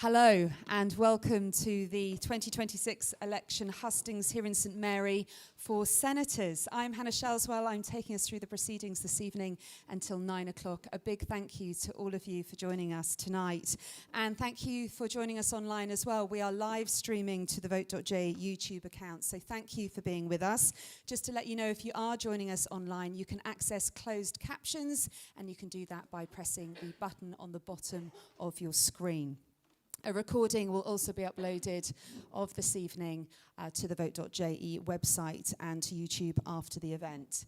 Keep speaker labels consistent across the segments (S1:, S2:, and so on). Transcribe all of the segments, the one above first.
S1: Hello and welcome to the 2026 election Hustings here in St Mary for senators. I'm Hannah Shelswell. I'm taking us through the proceedings this evening until 9 o'clock. A big thank you to all of you for joining us tonight. And thank you for joining us online as well. We are live streaming to the Vote.j YouTube account, so thank you for being with us. Just to let you know, if you are joining us online, you can access closed captions, and you can do that by pressing the button on the bottom of your screen. A recording will also be uploaded of this evening to the Vote.je website and to YouTube after the event.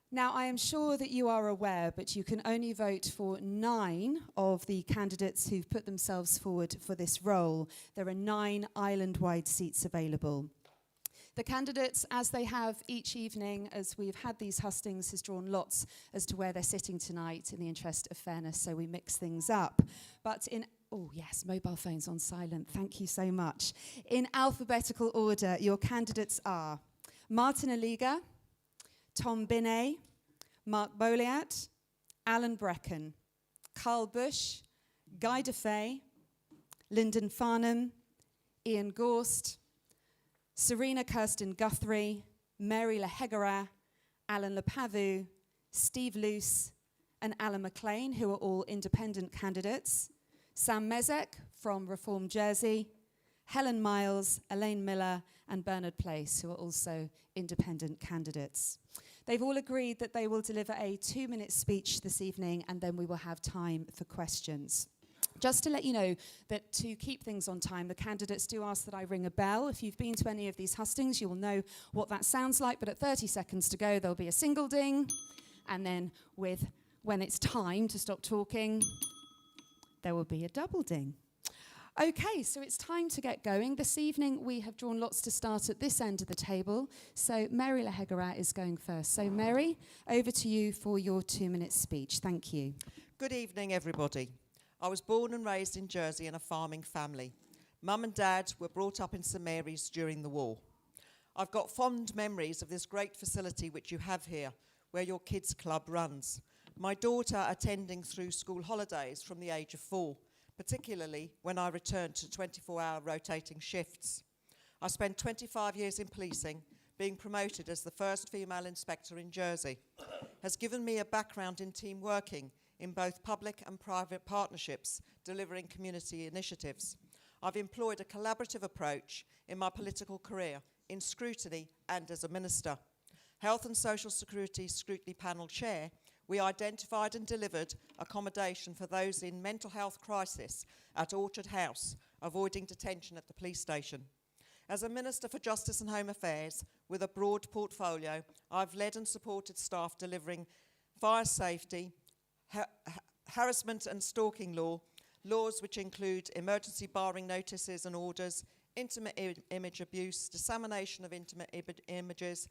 S1: Now, I am sure that you are aware, but you can only vote for 9 of the candidates who've put themselves forward for this role. There are 9 island-wide seats available. The candidates, as they have each evening, as we've had these hustings, has drawn lots as to where they're sitting tonight in the interest of fairness, so we mix things up. But oh yes, mobile phones on silent, thank you so much. In alphabetical order, your candidates are Martin Aliga, Tom Binney, Mark Boliat, Alan Brecken, Carl Bush, Guy DeFay, Lyndon Farnham, Ian Gorst, Serena Kirsten Guthrie, Mary Lehegara, Alan Lepavu, Steve Luce, and Alan McLean, who are all independent candidates. Sam Mezek from Reform Jersey, Helen Miles, Elaine Miller, and Bernard Place, who are also independent candidates. They've all agreed that they will deliver a 2-minute speech this evening, and then we will have time for questions. Just to let you know that to keep things on time, the candidates do ask that I ring a bell. If you've been to any of these hustings, you will know what that sounds like, but at 30 seconds to go, there'll be a single ding, and then when it's time to stop talking, there will be a double ding. Okay, so it's time to get going. This evening we have drawn lots to start at this end of the table. So Mary Lehegara is going first. So Mary, over to you for your 2-minute speech. Thank you.
S2: Good evening, everybody. I was born and raised in Jersey in a farming family. Mum and Dad were brought up in St Mary's during the war. I've got fond memories of this great facility which you have here, where your kids' club runs. My daughter attending through school holidays from the age of 4, particularly when I returned to 24-hour rotating shifts. I spent 25 years in policing, being promoted as the first female inspector in Jersey. Has given me a background in team working in both public and private partnerships, delivering community initiatives. I've employed a collaborative approach in my political career, in scrutiny and as a minister. Health and Social Security Scrutiny Panel Chair, we identified and delivered accommodation for those in mental health crisis at Orchard House, avoiding detention at the police station. As a Minister for Justice and Home Affairs, with a broad portfolio, I've led and supported staff delivering fire safety, harassment and stalking laws which include emergency barring notices and orders, intimate image abuse, dissemination of intimate images,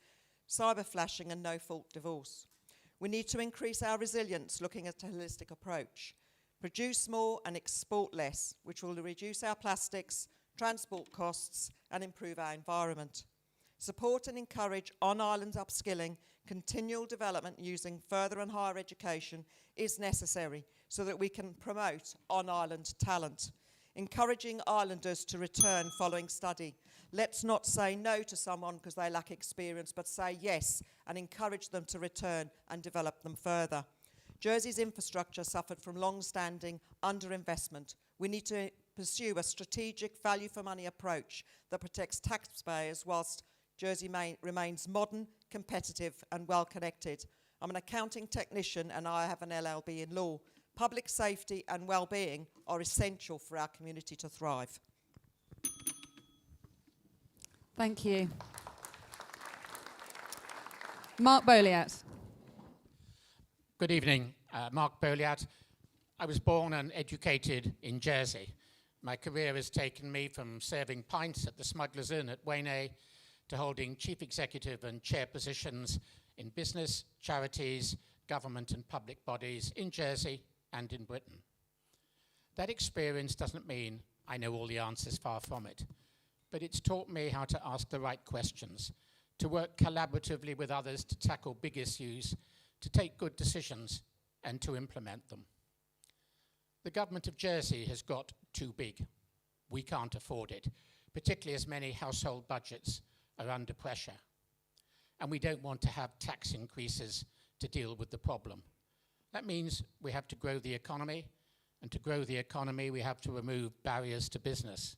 S2: cyber flashing and no-fault divorce. We need to increase our resilience looking at a holistic approach. Produce more and export less, which will reduce our plastics, transport costs and improve our environment. Support and encourage on-island upskilling, continual development using further and higher education is necessary so that we can promote on-island talent. Encouraging islanders to return following study. Let's not say no to someone because they lack experience, but say yes and encourage them to return and develop them further. Jersey's infrastructure suffered from long-standing underinvestment. We need to pursue a strategic value-for-money approach that protects taxpayers whilst Jersey remains modern, competitive and well-connected. I'm an accounting technician and I have an LLB in law. Public safety and well-being are essential for our community to thrive.
S1: Thank you. Mark Boliat.
S3: Good evening, Mark Boliat. I was born and educated in Jersey. My career has taken me from serving pints at the Smugglers Inn at Waynay to holding chief executive and chair positions in business, charities, government and public bodies in Jersey and in Britain. That experience doesn't mean I know all the answers, far from it, but it's taught me how to ask the right questions, to work collaboratively with others to tackle big issues, to take good decisions and to implement them. The government of Jersey has got too big. we can't afford it, particularly as many household budgets are under pressure. And we don't want to have tax increases to deal with the problem. That means we have to grow the economy, and to grow the economy, we have to remove barriers to business.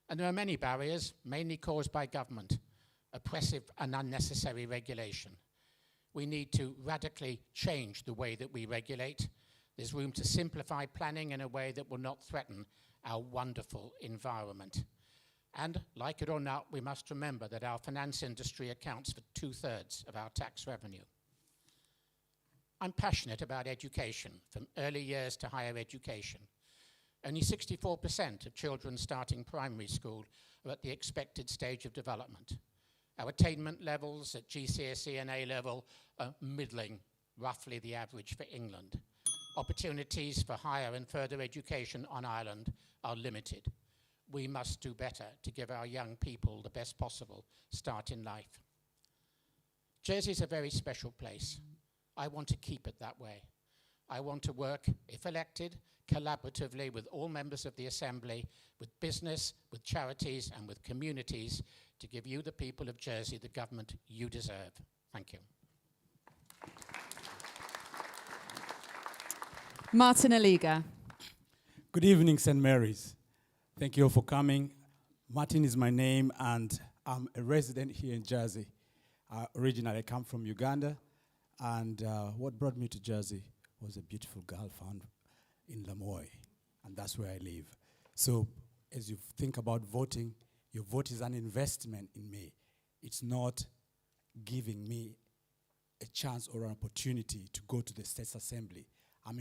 S3: And there are many barriers, mainly caused by government, oppressive and unnecessary regulation. We need to radically change the way that we regulate. There's room to simplify planning in a way that will not threaten our wonderful environment. And, like it or not, we must remember that our finance industry accounts for 2/3 of our tax revenue. I'm passionate about education, from early years to higher education. Only 64% of children starting primary school are at the expected stage of development. Our attainment levels at GCSE and A-level are middling, roughly the average for England. Opportunities for higher and further education on Ireland are limited. We must do better to give our young people the best possible start in life. Jersey is a very special place. I want to keep it that way. I want to work, if elected, collaboratively with all members of the Assembly, with business, with charities, and with communities to give you, the people of Jersey, the government you deserve. Thank you.
S1: Martin Aliga.
S4: Good evening, St. Mary's. Thank you all for coming. Martin is my name, and I'm a resident here in Jersey. Originally, I come from Uganda, and what brought me to Jersey was a beautiful girl found in Lamoille, and that's where I live. So as you think about voting, your vote is an investment in me. It's not giving me a chance or an opportunity to go to the State's Assembly. I'm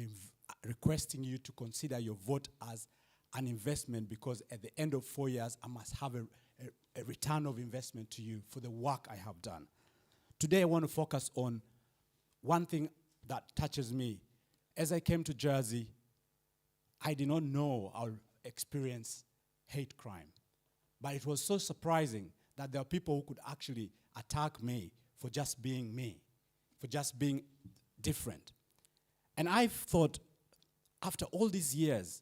S4: requesting you to consider your vote as an investment, because at the end of 4 years, I must have a return of investment to you for the work I have done. Today, I want to focus on one thing that touches me. As I came to Jersey, I did not know I'll experience hate crime. But it was so surprising that there are people who could actually attack me for just being me, for just being different. And I thought, after all these years,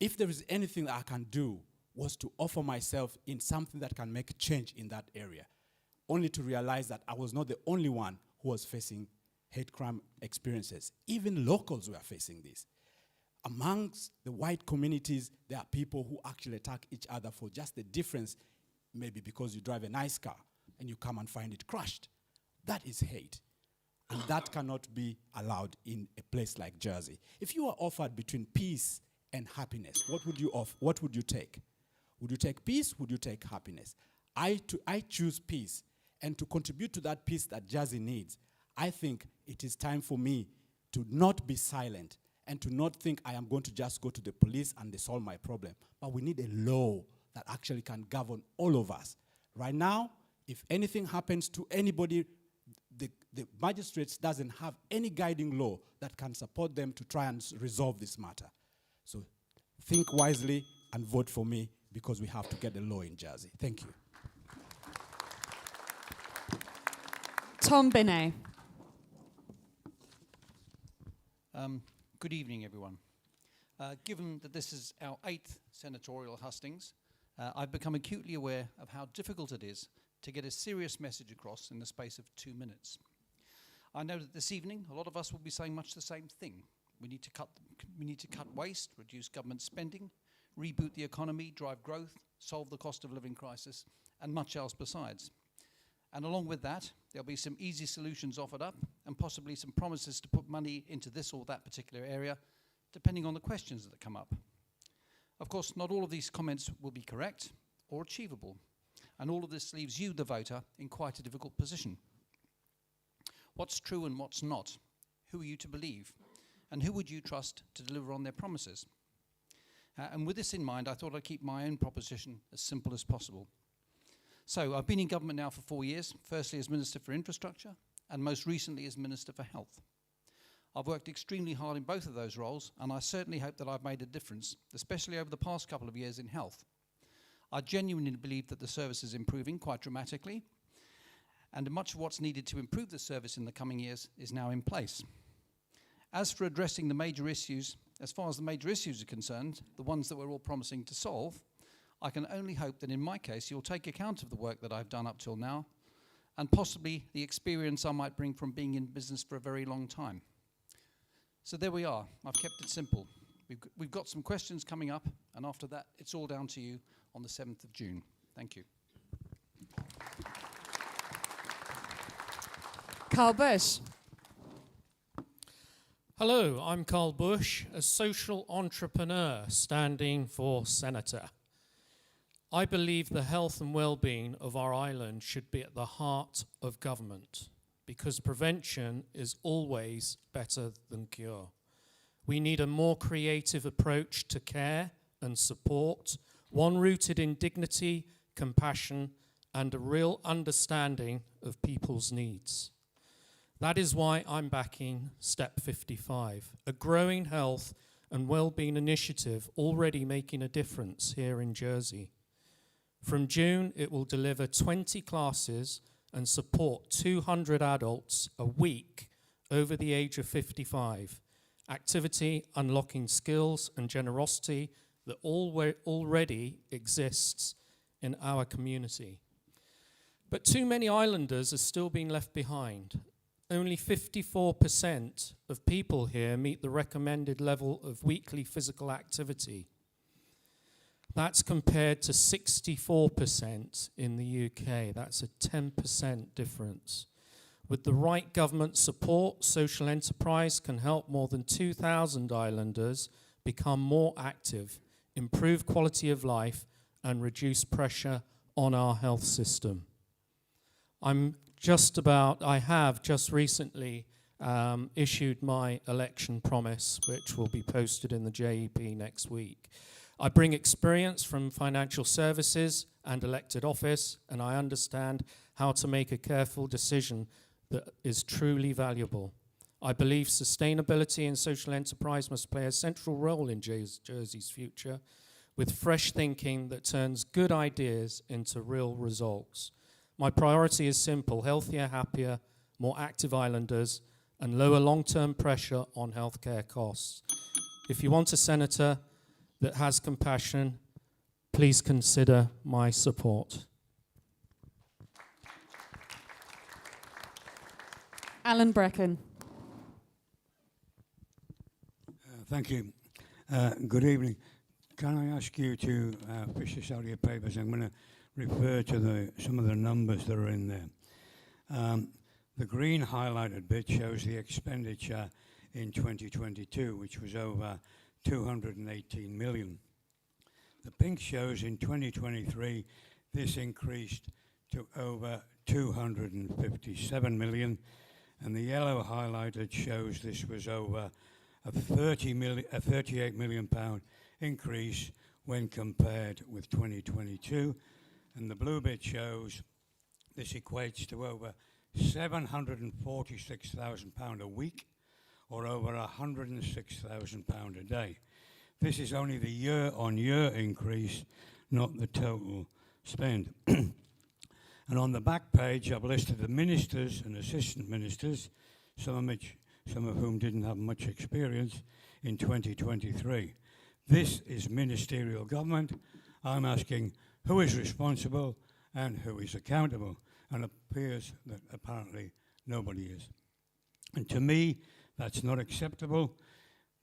S4: if there is anything that I can do, was to offer myself in something that can make a change in that area, only to realize that I was not the only one who was facing hate crime experiences. Even locals were facing this. Amongst the white communities, there are people who actually attack each other for just the difference, maybe because you drive a nice car and you come and find it crushed. That is hate. And that cannot be allowed in a place like Jersey. If you are offered between peace and happiness, what would you what would you take? Would you take peace? Would you take happiness? I choose peace. And to contribute to that peace that Jersey needs, I think it is time for me to not be silent and to not think I am going to just go to the police and they solve my problem. But we need a law that actually can govern all of us. Right now, if anything happens to anybody, the magistrates doesn't have any guiding law that can support them to try and resolve this matter. So think wisely and vote for me, because we have to get a law in Jersey. Thank you.
S1: Tom Binet.
S5: Good evening, everyone. Given that this is our 8th Senatorial Hustings, I've become acutely aware of how difficult it is to get a serious message across in the space of 2 minutes. I know that this evening a lot of us will be saying much the same thing. We need to cut waste, reduce government spending, reboot the economy, drive growth, solve the cost of living crisis, and much else besides. And along with that, there'll be some easy solutions offered up, and possibly some promises to put money into this or that particular area, depending on the questions that come up. Of course, not all of these comments will be correct or achievable, and all of this leaves you, the voter, in quite a difficult position. What's true and what's not? Who are you to believe? And who would you trust to deliver on their promises? And with this in mind, I thought I'd keep my own proposition as simple as possible. So I've been in government now for 4 years, firstly as Minister for Infrastructure, and most recently as Minister for Health. I've worked extremely hard in both of those roles, and I certainly hope that I've made a difference, especially over the past couple of years in health. I genuinely believe that the service is improving quite dramatically, and much of what's needed to improve the service in the coming years is now in place. As for addressing the major issues as far as the major issues are concerned, the ones that we're all promising to solve, I can only hope that in my case you'll take account of the work that I've done up till now and possibly the experience I might bring from being in business for a very long time. So there we are. I've kept it simple. We've got some questions coming up, and after that, it's all down to you on the 7th of June. Thank you.
S1: Carl Bush.
S6: Hello, I'm Carl Bush, a social entrepreneur standing for Senator. I believe the health and well-being of our island should be at the heart of government, because prevention is always better than cure. We need a more creative approach to care and support, one rooted in dignity, compassion, and a real understanding of people's needs. That is why I'm backing Step 55, a growing health and well-being initiative already making a difference here in Jersey. From June, it will deliver 20 classes and support 200 adults a week over the age of 55. Activity unlocking skills and generosity that already exists in our community. But too many islanders are still being left behind. Only 54% of people here meet the recommended level of weekly physical activity. That's compared to 64% in the UK. That's a 10% difference. With the right government support, social enterprise can help more than 2,000 islanders become more active, improve quality of life, and reduce pressure on our health system. I have just recently issued my election promise, which will be posted in the JEP next week. I bring experience from financial services and elected office, and I understand how to make a careful decision that is truly valuable. I believe sustainability and social enterprise must play a central role in Jersey's future, with fresh thinking that turns good ideas into real results. My priority is simple: healthier, happier, more active islanders, and lower long-term pressure on healthcare costs. If you want a senator that has compassion, please consider my support.
S1: Alan Brecken.
S7: Thank you. Good evening. Can I ask you to fish this out of your papers? I'm going to refer to some of the numbers that are in there. The green highlighted bit shows the expenditure in 2022, which was over 218 million. The pink shows in 2023 this increased to over 257 million, and the yellow highlighted shows this was over a 38 million pound increase when compared with 2022, and the blue bit shows this equates to over 746,000 pound a week, or over 106,000 pound a day. This is only the year-on-year increase, not the total spend. And on the back page, I've listed the ministers and assistant ministers, some of whom didn't have much experience in 2023. This is ministerial government. I'm asking who is responsible and who is accountable, and it appears that apparently nobody is. And to me, that's not acceptable.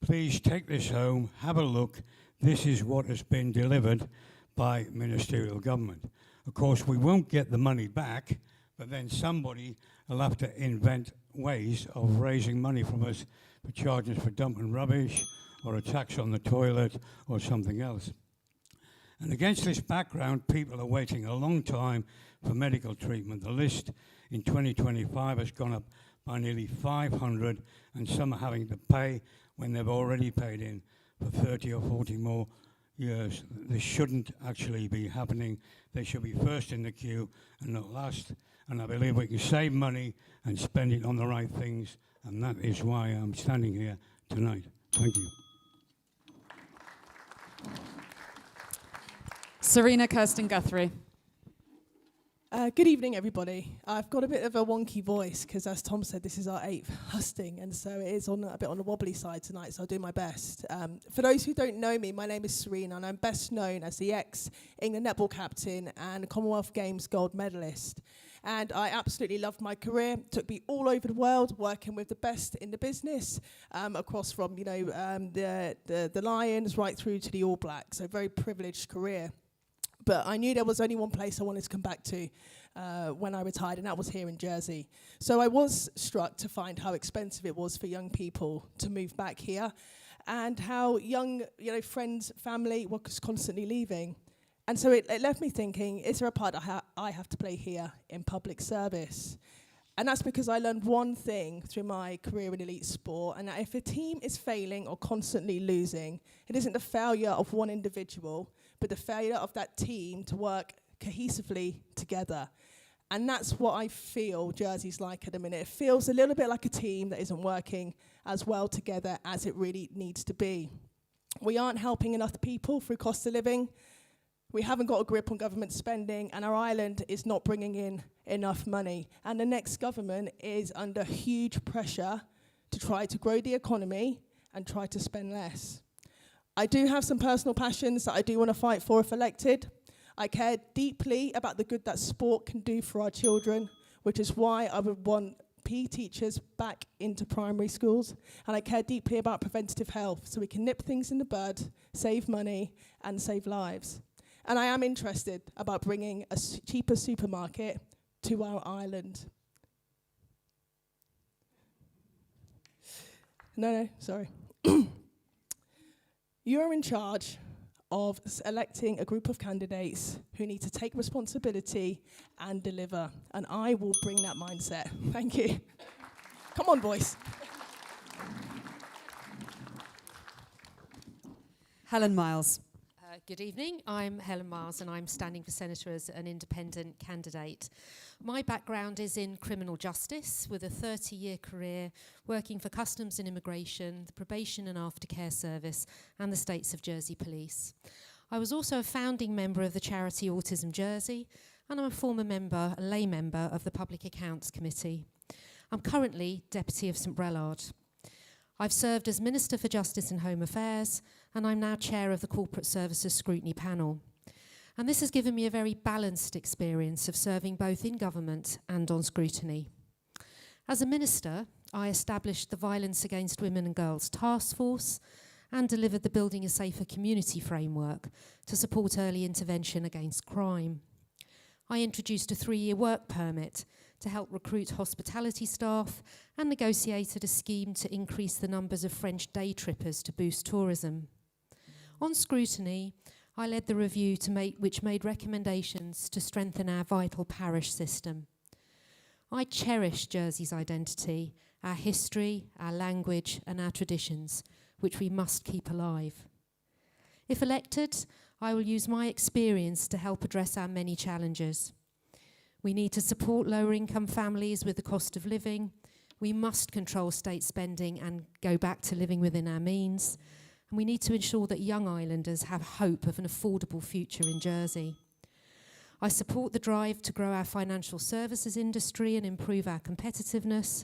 S7: Please take this home, have a look. This is what has been delivered by ministerial government. Of course, we won't get the money back, but then somebody will have to invent ways of raising money from us for charging us for dumping rubbish, or a tax on the toilet, or something else. And against this background, people are waiting a long time for medical treatment. The list in 2025 has gone up by nearly 500, and some are having to pay when they've already paid in for 30 or 40 more years. This shouldn't actually be happening. They should be first in the queue and not last. And I believe we can save money and spend it on the right things, and that is why I'm standing here tonight. Thank you.
S1: Serena Kirsten Guthrie.
S8: Good evening, everybody. I've got a bit of a wonky voice because, as Tom said, this is our 8th husting, and so it is a bit on the wobbly side tonight, so I'll do my best. For those who don't know me, my name is Serena, and I'm best known as the ex-England netball captain and Commonwealth Games gold medalist. And I absolutely loved my career. It took me all over the world, working with the best in the business, across from the Lions right through to the All Blacks. So, very privileged career. But I knew there was only one place I wanted to come back to when I retired, and that was here in Jersey. So I was struck to find how expensive it was for young people to move back here, and how young, friends, family was constantly leaving. And so it left me thinking, is there a part I have to play here in public service? And that's because I learned one thing through my career in elite sport, and that if a team is failing or constantly losing, it isn't the failure of one individual, but the failure of that team to work cohesively together. And that's what I feel Jersey's like at the minute. It feels a little bit like a team that isn't working as well together as it really needs to be. We aren't helping enough people through cost of living. We haven't got a grip on government spending, and our island is not bringing in enough money. And the next government is under huge pressure to try to grow the economy and try to spend less. I do have some personal passions that I do want to fight for if elected. I care deeply about the good that sport can do for our children, which is why I would want PE teachers back into primary schools. And I care deeply about preventative health, so we can nip things in the bud, save money, and save lives. And I am interested about bringing a cheaper supermarket to our island. Sorry. You are in charge of electing a group of candidates who need to take responsibility and deliver. And I will bring that mindset. Thank you. Come on, boys.
S1: Helen Miles.
S9: Good evening. I'm Helen Miles, and I'm standing for Senator as an independent candidate. My background is in criminal justice, with a 30-year career working for Customs and Immigration, the Probation and Aftercare Service, and the States of Jersey Police. I was also a founding member of the charity Autism Jersey, and I'm a former member, a lay member of the Public Accounts Committee. I'm currently Deputy of St Brelard. I've served as Minister for Justice and Home Affairs, and I'm now Chair of the Corporate Services Scrutiny Panel. And this has given me a very balanced experience of serving both in government and on scrutiny. As a Minister, I established the Violence Against Women and Girls Task Force and delivered the Building a Safer Community framework to support early intervention against crime. I introduced a 3-year work permit to help recruit hospitality staff and negotiated a scheme to increase the numbers of French day trippers to boost tourism. On scrutiny, I led the review which made recommendations to strengthen our vital parish system. I cherish Jersey's identity, our history, our language, and our traditions, which we must keep alive. If elected, I will use my experience to help address our many challenges. We need to support lower-income families with the cost of living. We must control state spending and go back to living within our means. And we need to ensure that young islanders have hope of an affordable future in Jersey. I support the drive to grow our financial services industry and improve our competitiveness.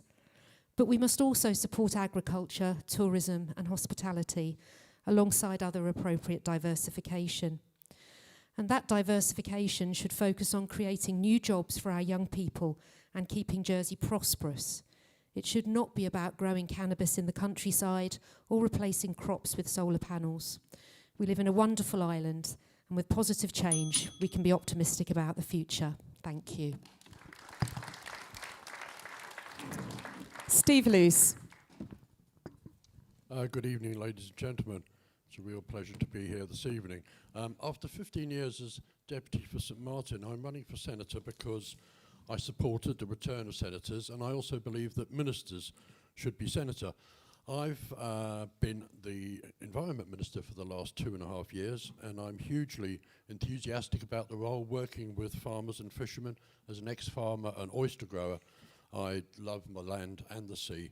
S9: But we must also support agriculture, tourism, and hospitality, alongside other appropriate diversification. And that diversification should focus on creating new jobs for our young people and keeping Jersey prosperous. It should not be about growing cannabis in the countryside or replacing crops with solar panels. We live in a wonderful island, and with positive change, we can be optimistic about the future. Thank you.
S1: Steve Luce.
S10: Good evening, ladies and gentlemen. It's a real pleasure to be here this evening. After 15 years as Deputy for St Martin, I'm running for Senator because I supported the return of senators, and I also believe that ministers should be senator. I've been the Environment Minister for the last 2.5 years, and I'm hugely enthusiastic about the role working with farmers and fishermen. As an ex-farmer and oyster grower, I love my land and the sea.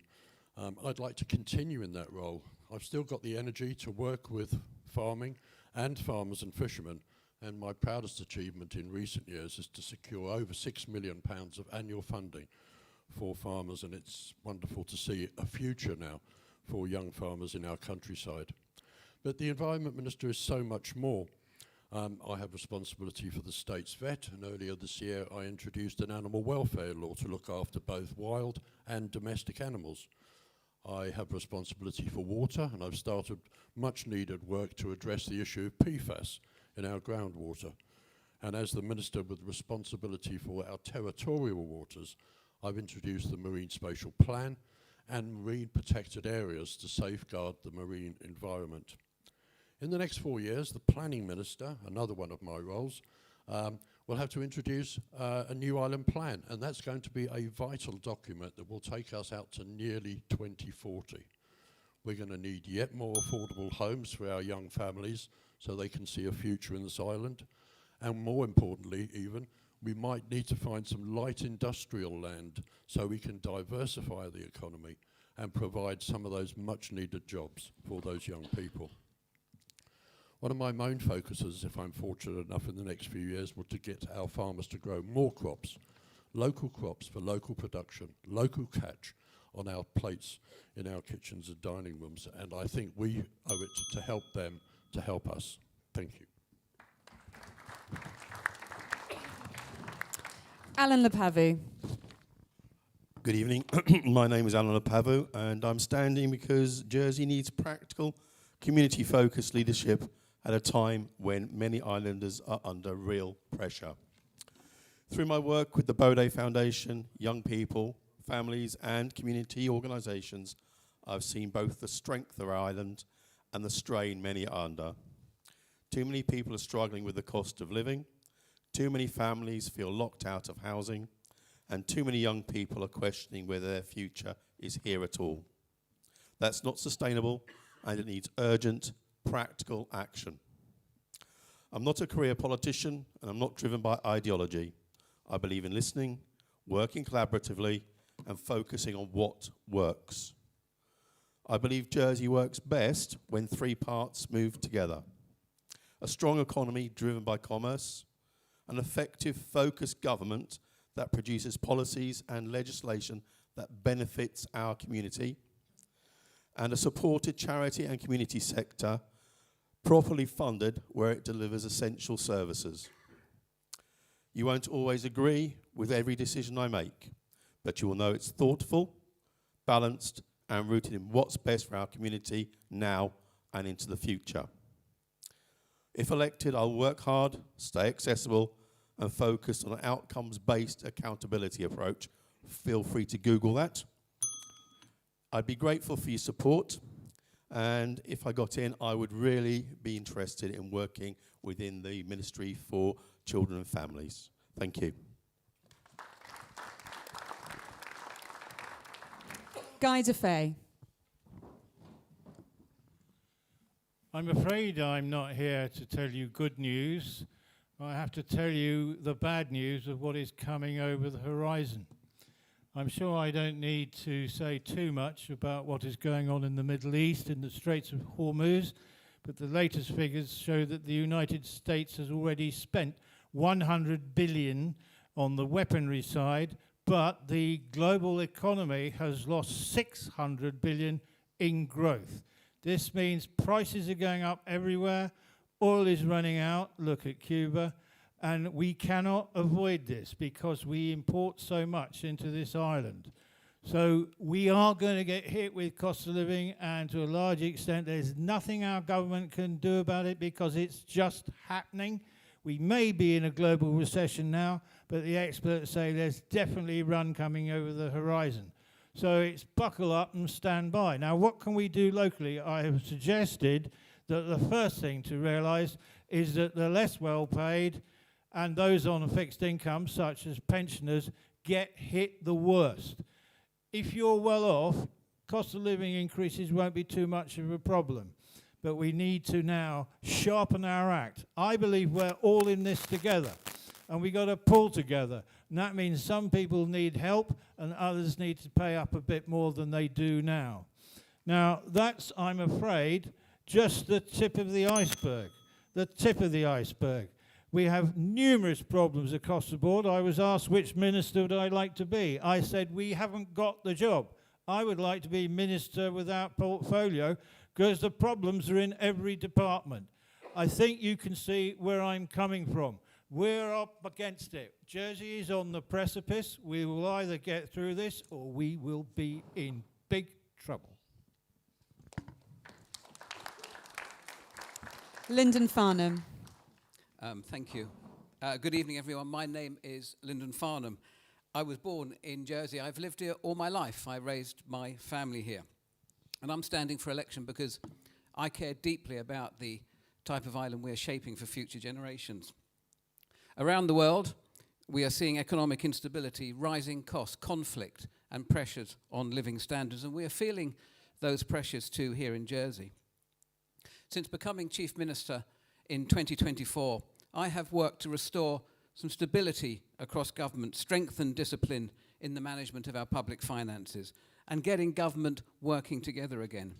S10: I'd like to continue in that role. I've still got the energy to work with farming and farmers and fishermen, And my proudest achievement in recent years is to secure over £6 million of annual funding for farmers, and it's wonderful to see a future now for young farmers in our countryside. But the Environment Minister is so much more. I have responsibility for the state's vet, and earlier this year I introduced an animal welfare law to look after both wild and domestic animals. I have responsibility for water, and I've started much needed work to address the issue of PFAS in our groundwater. And as the Minister with responsibility for our territorial waters, I've introduced the Marine Spatial Plan and marine protected areas to safeguard the marine environment. In the next 4 years, the Planning Minister, another one of my roles, will have to introduce a new island plan, and that's going to be a vital document that will take us out to nearly 2040. We're going to need yet more affordable homes for our young families so they can see a future in this island, and more importantly even, we might need to find some light industrial land so we can diversify the economy and provide some of those much needed jobs for those young people. One of my main focuses, if I'm fortunate enough in the next few years, will to get our farmers to grow more crops for local production, local catch on our plates in our kitchens and dining rooms, and I think we owe it to help them to help us. Thank you.
S1: Alan Lepavu.
S11: Good evening. My name is Alan Lepavu, and I'm standing because Jersey needs practical, community-focused leadership at a time when many islanders are under real pressure. Through my work with the Bode Foundation, young people, families and community organisations, I've seen both the strength of our island and the strain many are under. Too many people are struggling with the cost of living, too many families feel locked out of housing, and too many young people are questioning whether their future is here at all. That's not sustainable, and it needs urgent, practical action. I'm not a career politician, and I'm not driven by ideology. I believe in listening, working collaboratively, and focusing on what works. I believe Jersey works best when three parts move together. A strong economy driven by commerce, an effective, focused government that produces policies and legislation that benefits our community, and a supported charity and community sector properly funded where it delivers essential services. You won't always agree with every decision I make, but you will know it's thoughtful, balanced, and rooted in what's best for our community now and into the future. If elected, I'll work hard, stay accessible, and focus on an outcomes-based accountability approach. Feel free to Google that. I'd be grateful for your support, and if I got in, I would really be interested in working within the Ministry for Children and Families. Thank you.
S1: Guy DeFay.
S12: I'm afraid I'm not here to tell you good news. I have to tell you the bad news of what is coming over the horizon. I'm sure I don't need to say too much about what is going on in the Middle East, in the Straits of Hormuz, but the latest figures show that the United States has already spent $100 billion on the weaponry side, but the global economy has lost $600 billion in growth. This means prices are going up everywhere, oil is running out, look at Cuba, and we cannot avoid this because we import so much into this island. So we are going to get hit with cost of living, and to a large extent there's nothing our government can do about it because it's just happening. We may be in a global recession now, but the experts say there's definitely a run coming over the horizon. So it's buckle up and stand by. Now, what can we do locally? I have suggested that the first thing to realise is that the less well-paid and those on a fixed income, such as pensioners, get hit the worst. If you're well off, cost of living increases won't be too much of a problem. But we need to now sharpen our act. I believe we're all in this together, and we got to pull together. And that means some people need help, and others need to pay up a bit more than they do now. Now, that's, I'm afraid, just the tip of the iceberg. The tip of the iceberg. We have numerous problems across the board. I was asked which minister would I like to be. I said, we haven't got the job. I would like to be minister without portfolio because the problems are in every department. I think you can see where I'm coming from. We're up against it. Jersey is on the precipice. We will either get through this or we will be in big trouble.
S1: Lyndon Farnham.
S5: Thank you. Good evening, everyone. My name is Lyndon Farnham. I was born in Jersey. I've lived here all my life. I raised my family here. And I'm standing for election because I care deeply about the type of island we're shaping for future generations. Around the world, we are seeing economic instability, rising costs, conflict, and pressures on living standards, and we are feeling those pressures too here in Jersey. Since becoming Chief Minister in 2024, I have worked to restore some stability across government, strengthen discipline in the management of our public finances, and getting government working together again.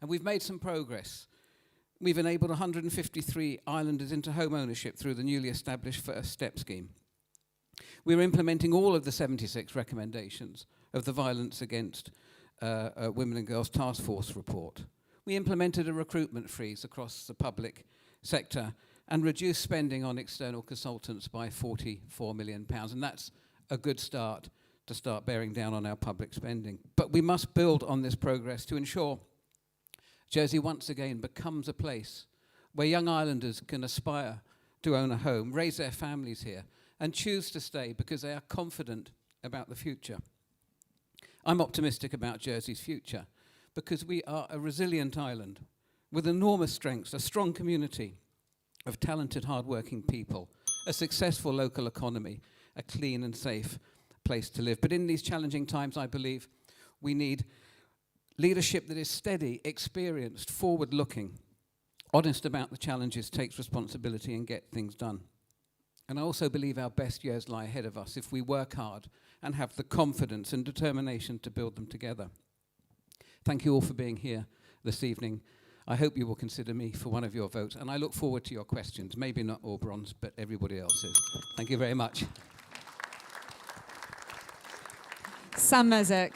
S5: And we've made some progress. We've enabled 153 islanders into home ownership through the newly established First Step scheme. We're implementing all of the 76 recommendations of the Violence Against Women and Girls Task Force report. We implemented a recruitment freeze across the public sector and reduced spending on external consultants by £44 million. And that's a good start to start bearing down on our public spending. But we must build on this progress to ensure Jersey once again becomes a place where young islanders can aspire to own a home, raise their families here, and choose to stay because they are confident about the future. I'm optimistic about Jersey's future because we are a resilient island with enormous strengths, a strong community of talented, hard-working people, a successful local economy, a clean and safe place to live. But in these challenging times, I believe we need leadership that is steady, experienced, forward-looking, honest about the challenges, takes responsibility and get things done. And I also believe our best years lie ahead of us if we work hard and have the confidence and determination to build them together. Thank you all for being here this evening. I hope you will consider me for one of your votes, and I look forward to your questions. Maybe not all bronze, but everybody else's. Thank you very much.
S1: Sam Mezek.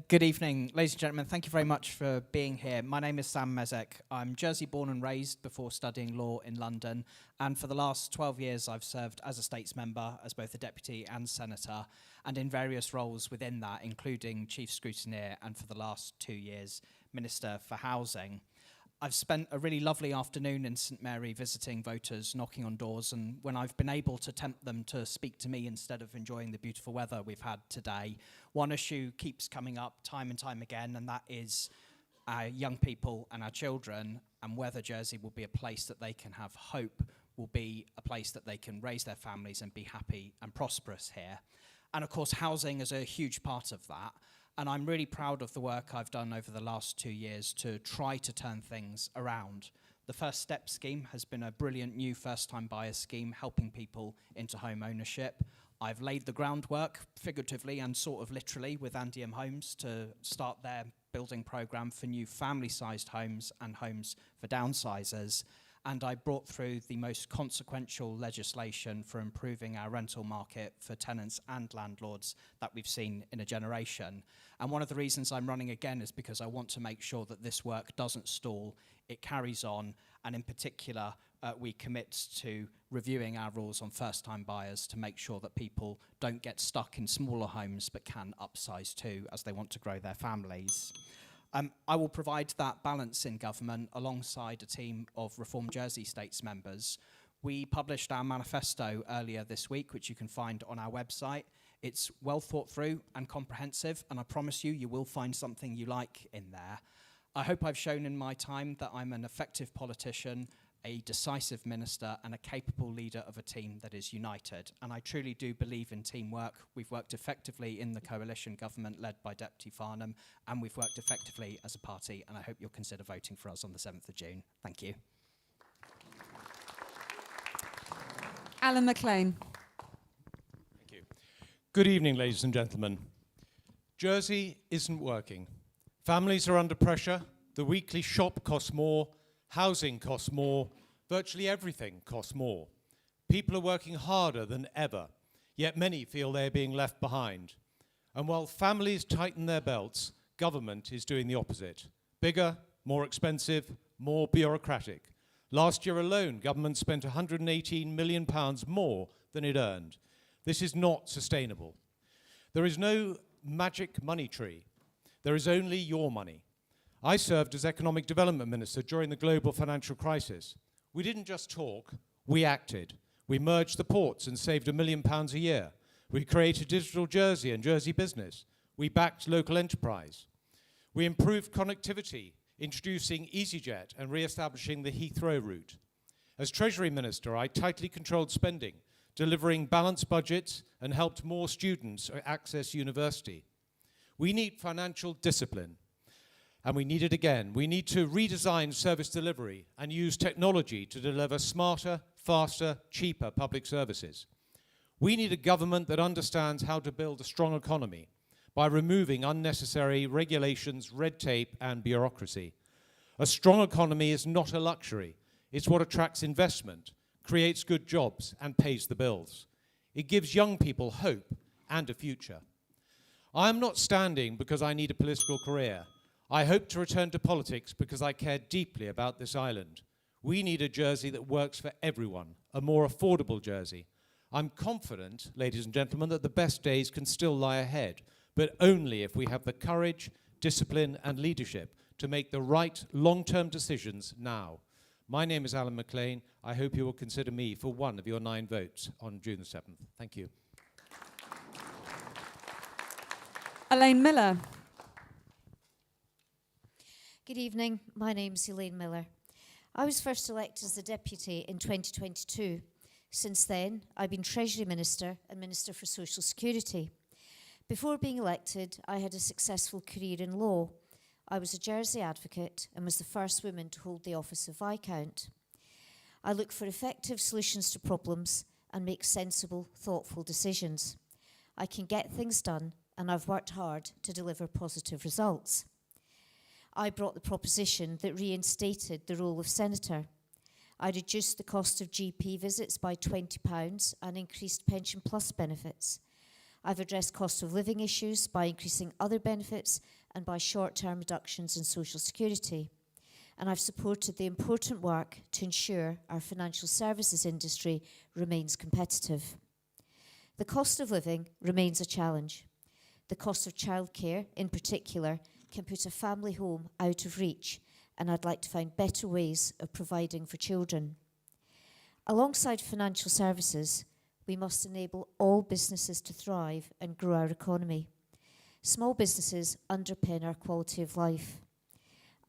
S13: Good evening, ladies and gentlemen. Thank you very much for being here. My name is Sam Mezek. I'm Jersey born and raised before studying law in London. And for the last 12 years, I've served as a States member, as both a deputy and senator, and in various roles within that, including chief scrutineer, and for the last 2 years, Minister for Housing. I've spent a really lovely afternoon in St Mary visiting voters, knocking on doors, and when I've been able to tempt them to speak to me instead of enjoying the beautiful weather we've had today, one issue keeps coming up time and time again, and that is our young people and our children, and whether Jersey will be a place that they can have hope, will be a place that they can raise their families and be happy and prosperous here. And of course, housing is a huge part of that. And I'm really proud of the work I've done over the last 2 years to try to turn things around. The First Step scheme has been a brilliant new first-time buyer scheme helping people into home ownership. I've laid the groundwork, figuratively and sort of literally, with Andy M Homes to start their building programme for new family-sized homes and homes for downsizers. And I brought through the most consequential legislation for improving our rental market for tenants and landlords that we've seen in a generation. And one of the reasons I'm running again is because I want to make sure that this work doesn't stall, it carries on, and in particular, we commit to reviewing our rules on first-time buyers to make sure that people don't get stuck in smaller homes but can upsize too as they want to grow their families. I will provide that balance in government alongside a team of Reform Jersey States members. We published our manifesto earlier this week, which you can find on our website. It's well thought through and comprehensive, and I promise you, you will find something you like in there. I hope I've shown in my time that I'm an effective politician, a decisive minister, and a capable leader of a team that is united. And I truly do believe in teamwork. We've worked effectively in the coalition government led by Deputy Farnham, and we've worked effectively as a party, and I hope you'll consider voting for us on the 7th of June. Thank you.
S1: Alan McLean.
S14: Thank you. Good evening, ladies and gentlemen. Jersey isn't working. Families are under pressure. The weekly shop costs more. Housing costs more. Virtually everything costs more. People are working harder than ever, yet many feel they're being left behind. And while families tighten their belts, government is doing the opposite. Bigger, more expensive, more bureaucratic. Last year alone, government spent £118 million more than it earned. This is not sustainable. There is no magic money tree. There is only your money. I served as Economic Development Minister during the global financial crisis. We didn't just talk, we acted. We merged the ports and saved £1 million a year. We created Digital Jersey and Jersey Business. We backed local enterprise. We improved connectivity, introducing EasyJet and re-establishing the Heathrow route. As Treasury Minister, I tightly controlled spending, delivering balanced budgets and helped more students access university. We need financial discipline, and we need it again. We need to redesign service delivery and use technology to deliver smarter, faster, cheaper public services. We need a government that understands how to build a strong economy by removing unnecessary regulations, red tape, and bureaucracy. A strong economy is not a luxury. It's what attracts investment, creates good jobs, and pays the bills. It gives young people hope and a future. I am not standing because I need a political career. I hope to return to politics because I care deeply about this island. We need a Jersey that works for everyone, a more affordable Jersey. I'm confident, ladies and gentlemen, that the best days can still lie ahead, but only if we have the courage, discipline, and leadership to make the right long-term decisions now. My name is Alan McLean. I hope you will consider me for one of your 9 votes on June the 7th. Thank you.
S1: Elaine Miller.
S15: Good evening. My name's Elaine Miller. I was first elected as the Deputy in 2022. Since then, I've been Treasury Minister and Minister for Social Security. Before being elected, I had a successful career in law. I was a Jersey advocate and was the first woman to hold the office of Viscount. I look for effective solutions to problems and make sensible, thoughtful decisions. I can get things done, and I've worked hard to deliver positive results. I brought the proposition that reinstated the role of Senator. I reduced the cost of GP visits by £20 and increased Pension Plus benefits. I've addressed cost of living issues by increasing other benefits and by short-term reductions in social security. And I've supported the important work to ensure our financial services industry remains competitive. The cost of living remains a challenge. The cost of childcare, in particular, can put a family home out of reach, and I'd like to find better ways of providing for children. Alongside financial services, we must enable all businesses to thrive and grow our economy. Small businesses underpin our quality of life.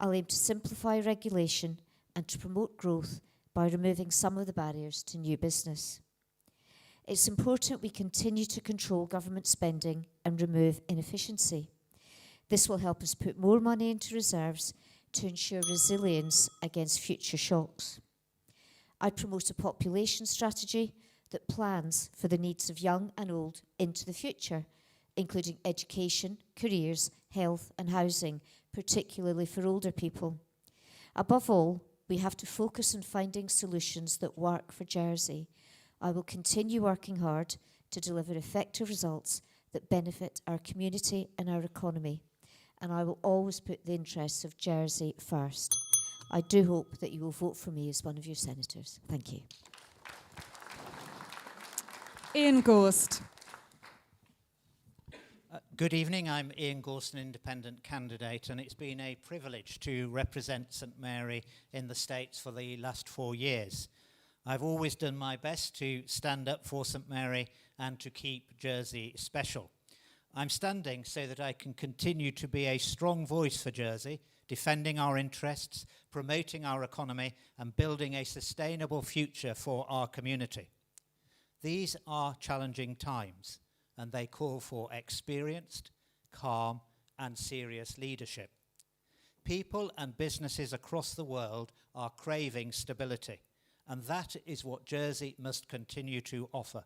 S15: I'll aim to simplify regulation and to promote growth by removing some of the barriers to new business. It's important we continue to control government spending and remove inefficiency. This will help us put more money into reserves to ensure resilience against future shocks. I promote a population strategy that plans for the needs of young and old into the future, including education, careers, health and housing, particularly for older people. Above all, we have to focus on finding solutions that work for Jersey. I will continue working hard to deliver effective results that benefit our community and our economy. And I will always put the interests of Jersey first. I do hope that you will vote for me as one of your senators. Thank you.
S1: Ian Gorst.
S16: Good evening. I'm Ian Gorst, an independent candidate, and it's been a privilege to represent St Mary in the States for the last 4 years. I've always done my best to stand up for St Mary and to keep Jersey special. I'm standing so that I can continue to be a strong voice for Jersey, defending our interests, promoting our economy, and building a sustainable future for our community. These are challenging times, and they call for experienced, calm, and serious leadership. People and businesses across the world are craving stability, and that is what Jersey must continue to offer.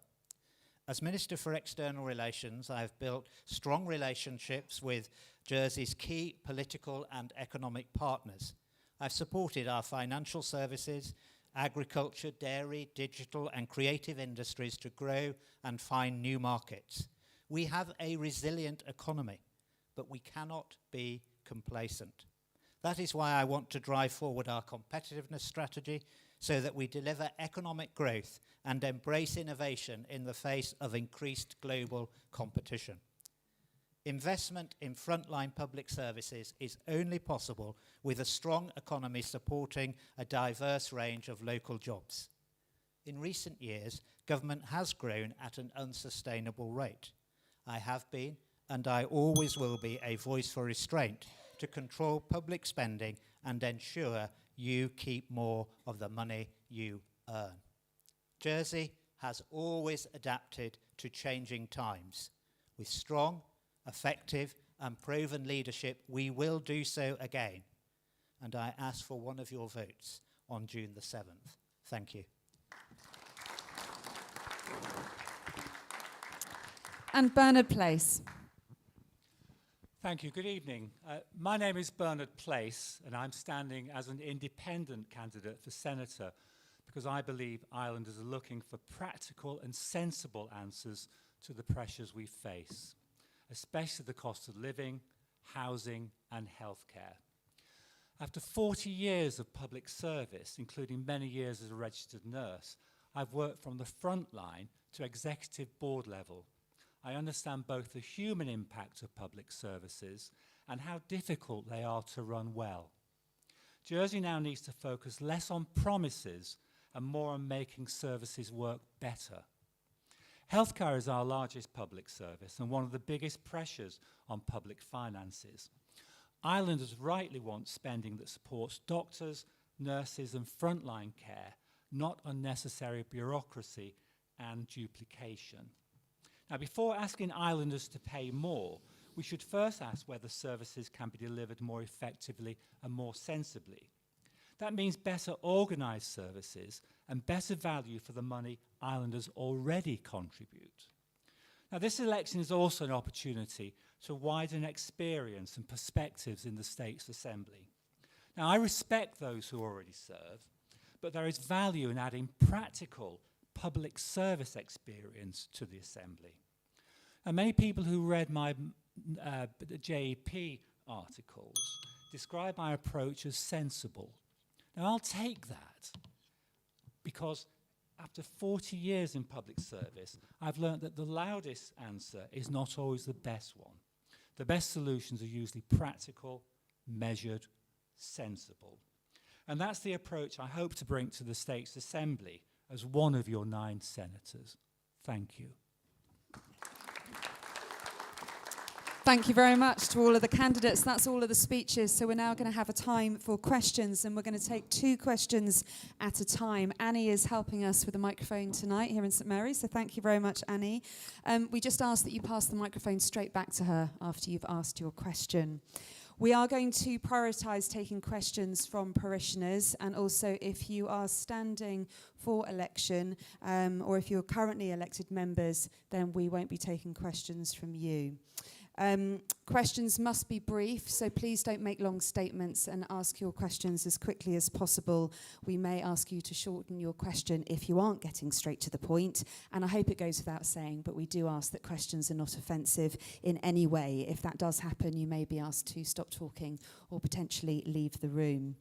S16: As Minister for External Relations, I have built strong relationships with Jersey's key political and economic partners. I've supported our financial services agriculture, dairy, digital and creative industries to grow and find new markets. We have a resilient economy, but we cannot be complacent. That is why I want to drive forward our competitiveness strategy so that we deliver economic growth and embrace innovation in the face of increased global competition. Investment in frontline public services is only possible with a strong economy supporting a diverse range of local jobs. In recent years, government has grown at an unsustainable rate. I have been, and I always will be, a voice for restraint to control public spending and ensure you keep more of the money you earn. Jersey has always adapted to changing times. With strong, effective and proven leadership, we will do so again. And I ask for one of your votes on June the 7th. Thank you.
S1: And Bernard Place.
S17: Thank you. Good evening. My name is Bernard Place, and I'm standing as an independent candidate for Senator because I believe Islanders are looking for practical and sensible answers to the pressures we face, especially the cost of living, housing, and healthcare. After 40 years of public service, including many years as a registered nurse, I've worked from the front line to executive board level. I understand both the human impact of public services and how difficult they are to run well. Jersey now needs to focus less on promises and more on making services work better. Healthcare is our largest public service and one of the biggest pressures on public finances. Islanders rightly want spending that supports doctors, nurses and frontline care, not unnecessary bureaucracy and duplication. Now, before asking Islanders to pay more, we should first ask whether services can be delivered more effectively and more sensibly. That means better organised services and better value for the money Islanders already contribute. Now, this election is also an opportunity to widen experience and perspectives in the States Assembly. Now, I respect those who already serve, but there is value in adding practical public service experience to the Assembly. And many people who read my JEP articles describe my approach as sensible. Now, I'll take that because after 40 years in public service, I've learned that the loudest answer is not always the best one. The best solutions are usually practical, measured, sensible. And that's the approach I hope to bring to the States Assembly as one of your 9 senators. Thank you.
S1: Thank you very much to all of the candidates. That's all of the speeches. So we're now going to have a time for questions, and we're going to take 2 questions at a time. Annie is helping us with the microphone tonight here in St Mary's, so thank you very much, Annie. We just ask that you pass the microphone straight back to her after you've asked your question. We are going to prioritise taking questions from parishioners, and also if you are standing for election or if you're currently elected members, then we won't be taking questions from you. Questions must be brief, so please don't make long statements and ask your questions as quickly as possible. We may ask you to shorten your question if you aren't getting straight to the point, and I hope it goes without saying, but we do ask that questions are not offensive in any way. If that does happen, you may be asked to stop talking or potentially leave the room.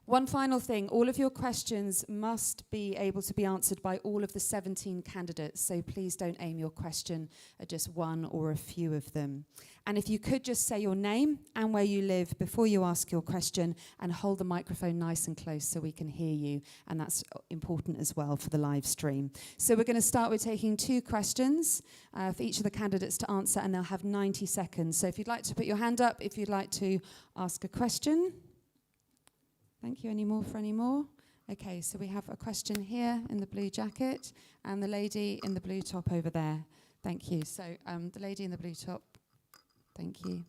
S1: One final thing, all of your questions must be able to be answered by all of the 17 candidates, so please don't aim your question at just one or a few of them. And if you could just say your name and where you live before you ask your question, and hold the microphone nice and close so we can hear you, and that's important as well for the live stream. So we're going to start with taking 2 questions for each of the candidates to answer, and they'll have 90 seconds. So if you'd like to put your hand up, if you'd like to ask a question. Thank you. Any more? Okay, so we have a question here in the blue jacket and the lady in the blue top over there. Thank you. So the lady in the blue top. Thank you.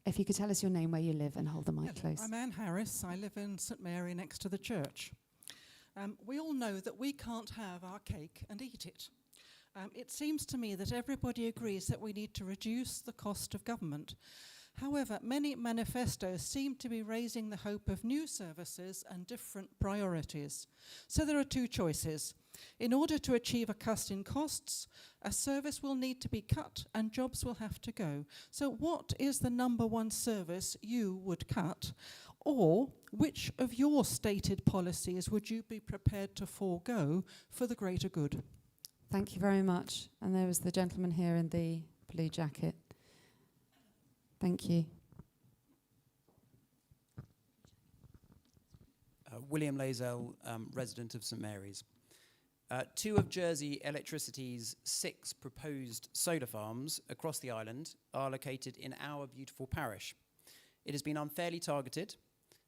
S1: If you could tell us your name, where you live, and hold the mic close.
S18: I'm Anne Harris. I live in St Mary next to the church. We all know that we can't have our cake and eat it. It seems to me that everybody agrees that we need to reduce the cost of government. However, many manifestos seem to be raising the hope of new services and different priorities. So there are two choices. In order to achieve a cut in costs, a service will need to be cut and jobs will have to go. So what is the number one service you would cut? Or which of your stated policies would you be prepared to forego for the greater good?
S1: Thank you very much. And there was the gentleman here in the blue jacket. Thank you.
S19: William Lazell, resident of St Mary's. Two of Jersey Electricity's 6 proposed solar farms across the island are located in our beautiful parish. It has been unfairly targeted,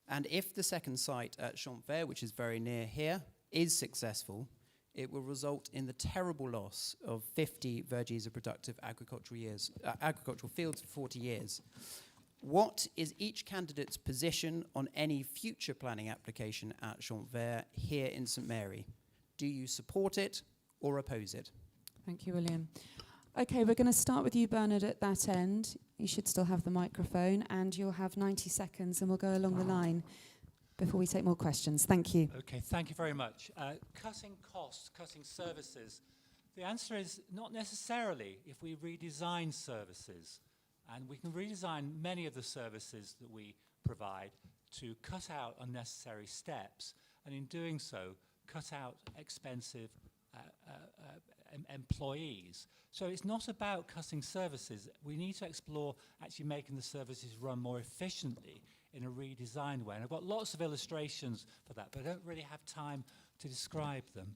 S19: and if the second site at Champs Verts, which is very near here, is successful, it will result in the terrible loss of 50 verges of productive agricultural fields for 40 years. What is each candidate's position on any future planning application at Champs Verts here in St Mary? Do you support it or oppose it?
S1: Thank you, William. Okay, we're going to start with you, Bernard, at that end. You should still have the microphone, and you'll have 90 seconds, and we'll go along the line before we take more questions. Thank you.
S17: Okay, thank you very much. Cutting costs, cutting services. The answer is not necessarily if we redesign services. And we can redesign many of the services that we provide to cut out unnecessary steps, and in doing so, cut out expensive employees. So it's not about cutting services. We need to explore actually making the services run more efficiently in a redesigned way. And I've got lots of illustrations for that, but I don't really have time to describe them.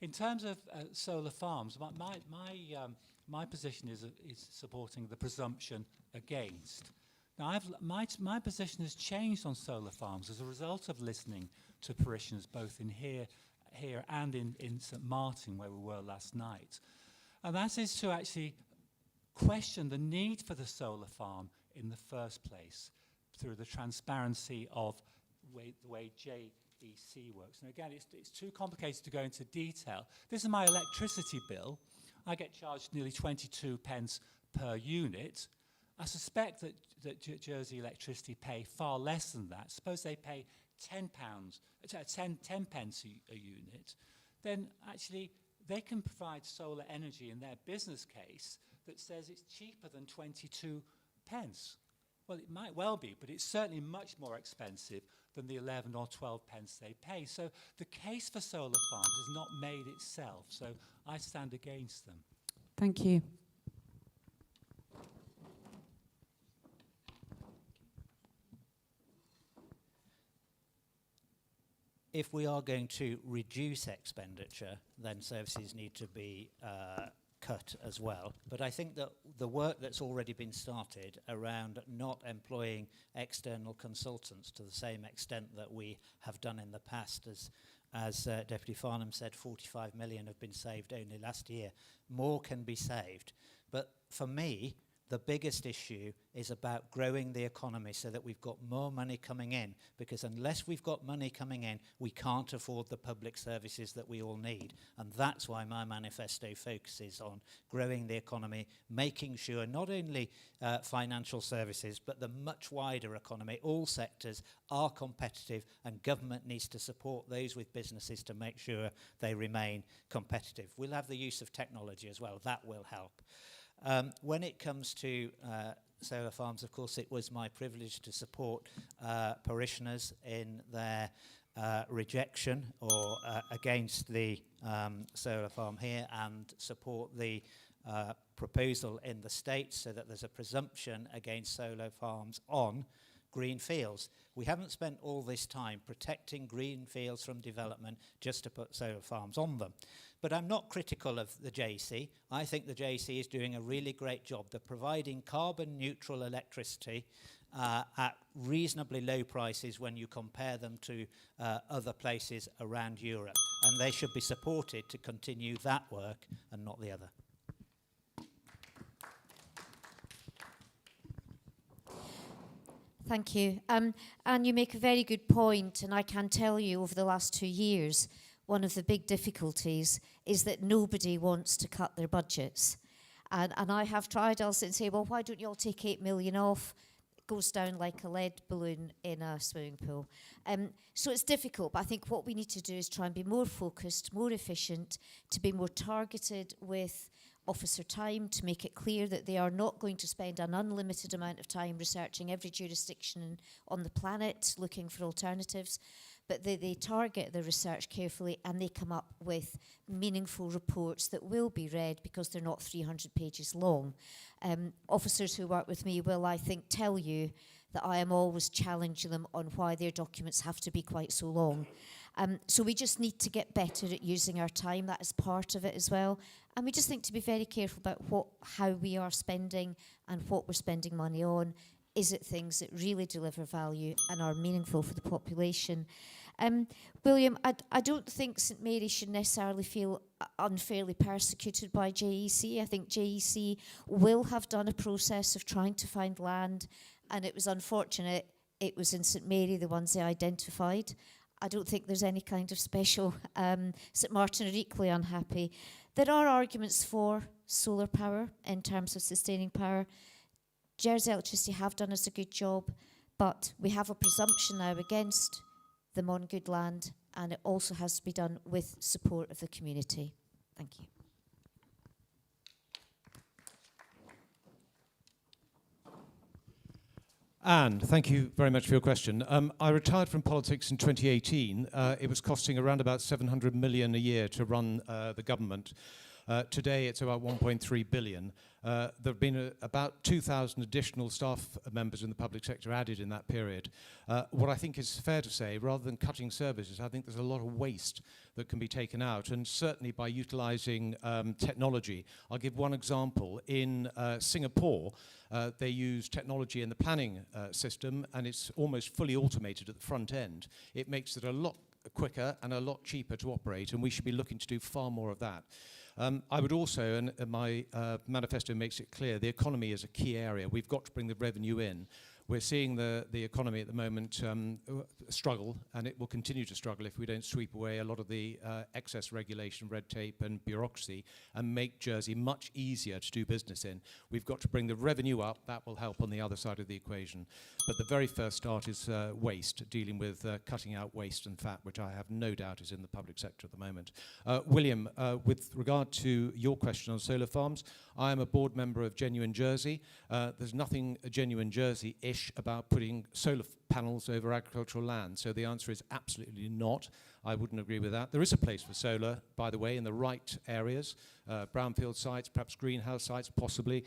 S17: In terms of solar farms, my position is supporting the presumption against. Now, my position has changed on solar farms as a result of listening to parishioners both in here and in St Martin, where we were last night. And that is to actually question the need for the solar farm in the first place through the transparency of the way JEC works. And again, it's too complicated to go into detail. This is my electricity bill. I get charged nearly 22 pence per unit. I suspect that Jersey Electricity pay far less than that. Suppose they pay £10 pence a unit, then actually they can provide solar energy in their business case that says it's cheaper than 22 pence. Well, it might well be, but it's certainly much more expensive than the 11 or 12 pence they pay. So the case for solar farms is not made itself, so I stand against them.
S1: Thank you.
S16: If we are going to reduce expenditure, then services need to be cut as well. But I think that the work that's already been started around not employing external consultants to the same extent that we have done in the past, as Deputy Farnham said, 45 million have been saved only last year. More can be saved. But for me, the biggest issue is about growing the economy so that we've got more money coming in, because unless we've got money coming in, we can't afford the public services that we all need. And that's why my manifesto focuses on growing the economy, making sure not only financial services, but the much wider economy, all sectors are competitive, and government needs to support those with businesses to make sure they remain competitive. We'll have the use of technology as well. That will help. When it comes to solar farms, of course, it was my privilege to support parishioners in their rejection or against the solar farm here, and support the proposal in the States so that there's a presumption against solar farms on green fields. We haven't spent all this time protecting green fields from development just to put solar farms on them. But I'm not critical of the JEC. I think the JEC is doing a really great job. They're providing carbon neutral electricity at reasonably low prices when you compare them to other places around Europe. And they should be supported to continue that work and not the other.
S15: Thank you. And you make a very good point, and I can tell you over the last 2 years, one of the big difficulties is that nobody wants to cut their budgets. And I have tried, I'll sit and say, well, why don't you all take 8 million off goes down like a lead balloon in a swimming pool. So it's difficult, but I think what we need to do is try and be more focused, more efficient, to be more targeted with officer time, to make it clear that they are not going to spend an unlimited amount of time researching every jurisdiction on the planet, looking for alternatives, but they target the research carefully and they come up with meaningful reports that will be read because they're not 300 pages long. Officers who work with me will, I think, tell you that I am always challenging them on why their documents have to be quite so long. So we just need to get better at using our time. That is part of it as well. And we just need to be very careful about how we are spending and what we're spending money on. Is it things that really deliver value and are meaningful for the population? William, I don't think St Mary should necessarily feel unfairly persecuted by JEC. I think JEC will have done a process of trying to find land, and it was unfortunate it was in St Mary, the ones they identified. I don't think there's any kind of special. St Martin are equally unhappy. There are arguments for solar power in terms of sustaining power. Jersey Electricity have done us a good job, but we have a presumption now against them on good land, and it also has to be done with support of the community. Thank you.
S14: Anne, thank you very much for your question. I retired from politics in 2018. It was costing around about 700 million a year to run the government. Today it's about 1.3 billion. There have been about 2,000 additional staff members in the public sector added in that period. What I think is fair to say, rather than cutting services, I think there's a lot of waste that can be taken out, and certainly by utilising technology. I'll give one example. In Singapore, they use technology in the planning system, and it's almost fully automated at the front end. It makes it a lot quicker and a lot cheaper to operate, and we should be looking to do far more of that. I would also, and my manifesto makes it clear, the economy is a key area. We've got to bring the revenue in. We're seeing the economy at the moment struggle, and it will continue to struggle if we don't sweep away a lot of the excess regulation, red tape and bureaucracy and make Jersey much easier to do business in. We've got to bring the revenue up. That will help on the other side of the equation. But the very first start is waste, dealing with cutting out waste and fat, which I have no doubt is in the public sector at the moment. William, with regard to your question on solar farms, I am a board member of Genuine Jersey. There's nothing Genuine Jersey-ish about putting solar panels over agricultural land. So the answer is absolutely not. I wouldn't agree with that. There is a place for solar, by the way, in the right areas, brownfield sites, perhaps greenhouse sites, possibly.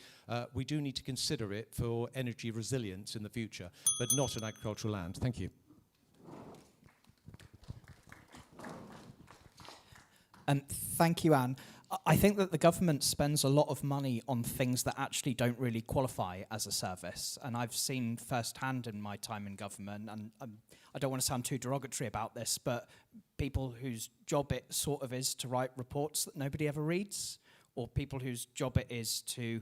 S14: We do need to consider it for energy resilience in the future, but not on agricultural land. Thank you.
S13: Thank you, Anne. I think that the government spends a lot of money on things that actually don't really qualify as a service. And I've seen firsthand in my time in government, and I don't want to sound too derogatory about this, but people whose job it sort of is to write reports that nobody ever reads, or people whose job it is to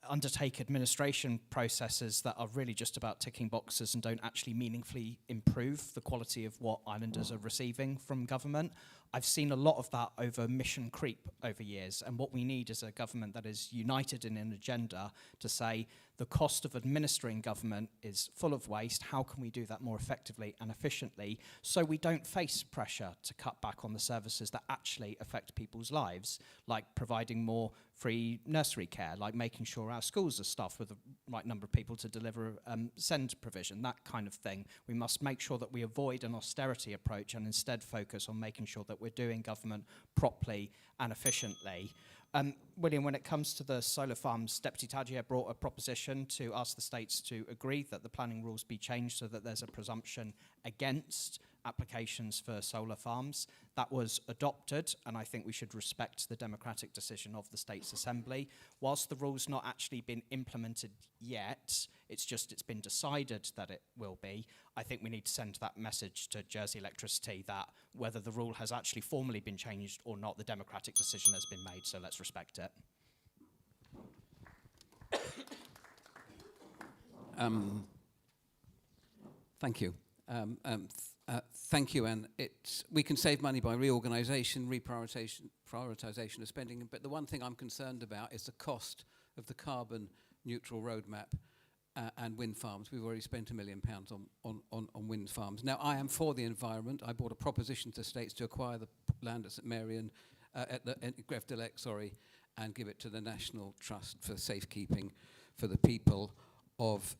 S13: undertake administration processes that are really just about ticking boxes and don't actually meaningfully improve the quality of what islanders are receiving from government. I've seen a lot of that over mission creep over years, and what we need is a government that is united in an agenda to say the cost of administering government is full of waste. How can we do that more effectively and efficiently so we don't face pressure to cut back on the services that actually affect people's lives, like providing more free nursery care, like making sure our schools are staffed with the right number of people to deliver SEND provision, that kind of thing. We must make sure that we avoid an austerity approach and instead focus on making sure that we're doing government properly and efficiently. William, when it comes to the solar farms, Deputy Tadjia brought a proposition to ask the states to agree that the planning rules be changed so that there's a presumption against applications for solar farms. That was adopted, and I think we should respect the democratic decision of the States Assembly. Whilst the rule's not actually been implemented yet, it's been decided that it will be, I think we need to send that message to Jersey Electricity that whether the rule has actually formally been changed or not, the democratic decision has been made, so let's respect it.
S20: Thank you. Thank you, and we can save money by reorganisation, prioritisation of spending, but the one thing I'm concerned about is the cost of the carbon neutral roadmap. and wind farms. We've already spent £1 million on wind farms. Now, I am for the environment. I brought a proposition to states to acquire the land at St Mary and at Greve de Lec, and give it to the National Trust for safekeeping for the people of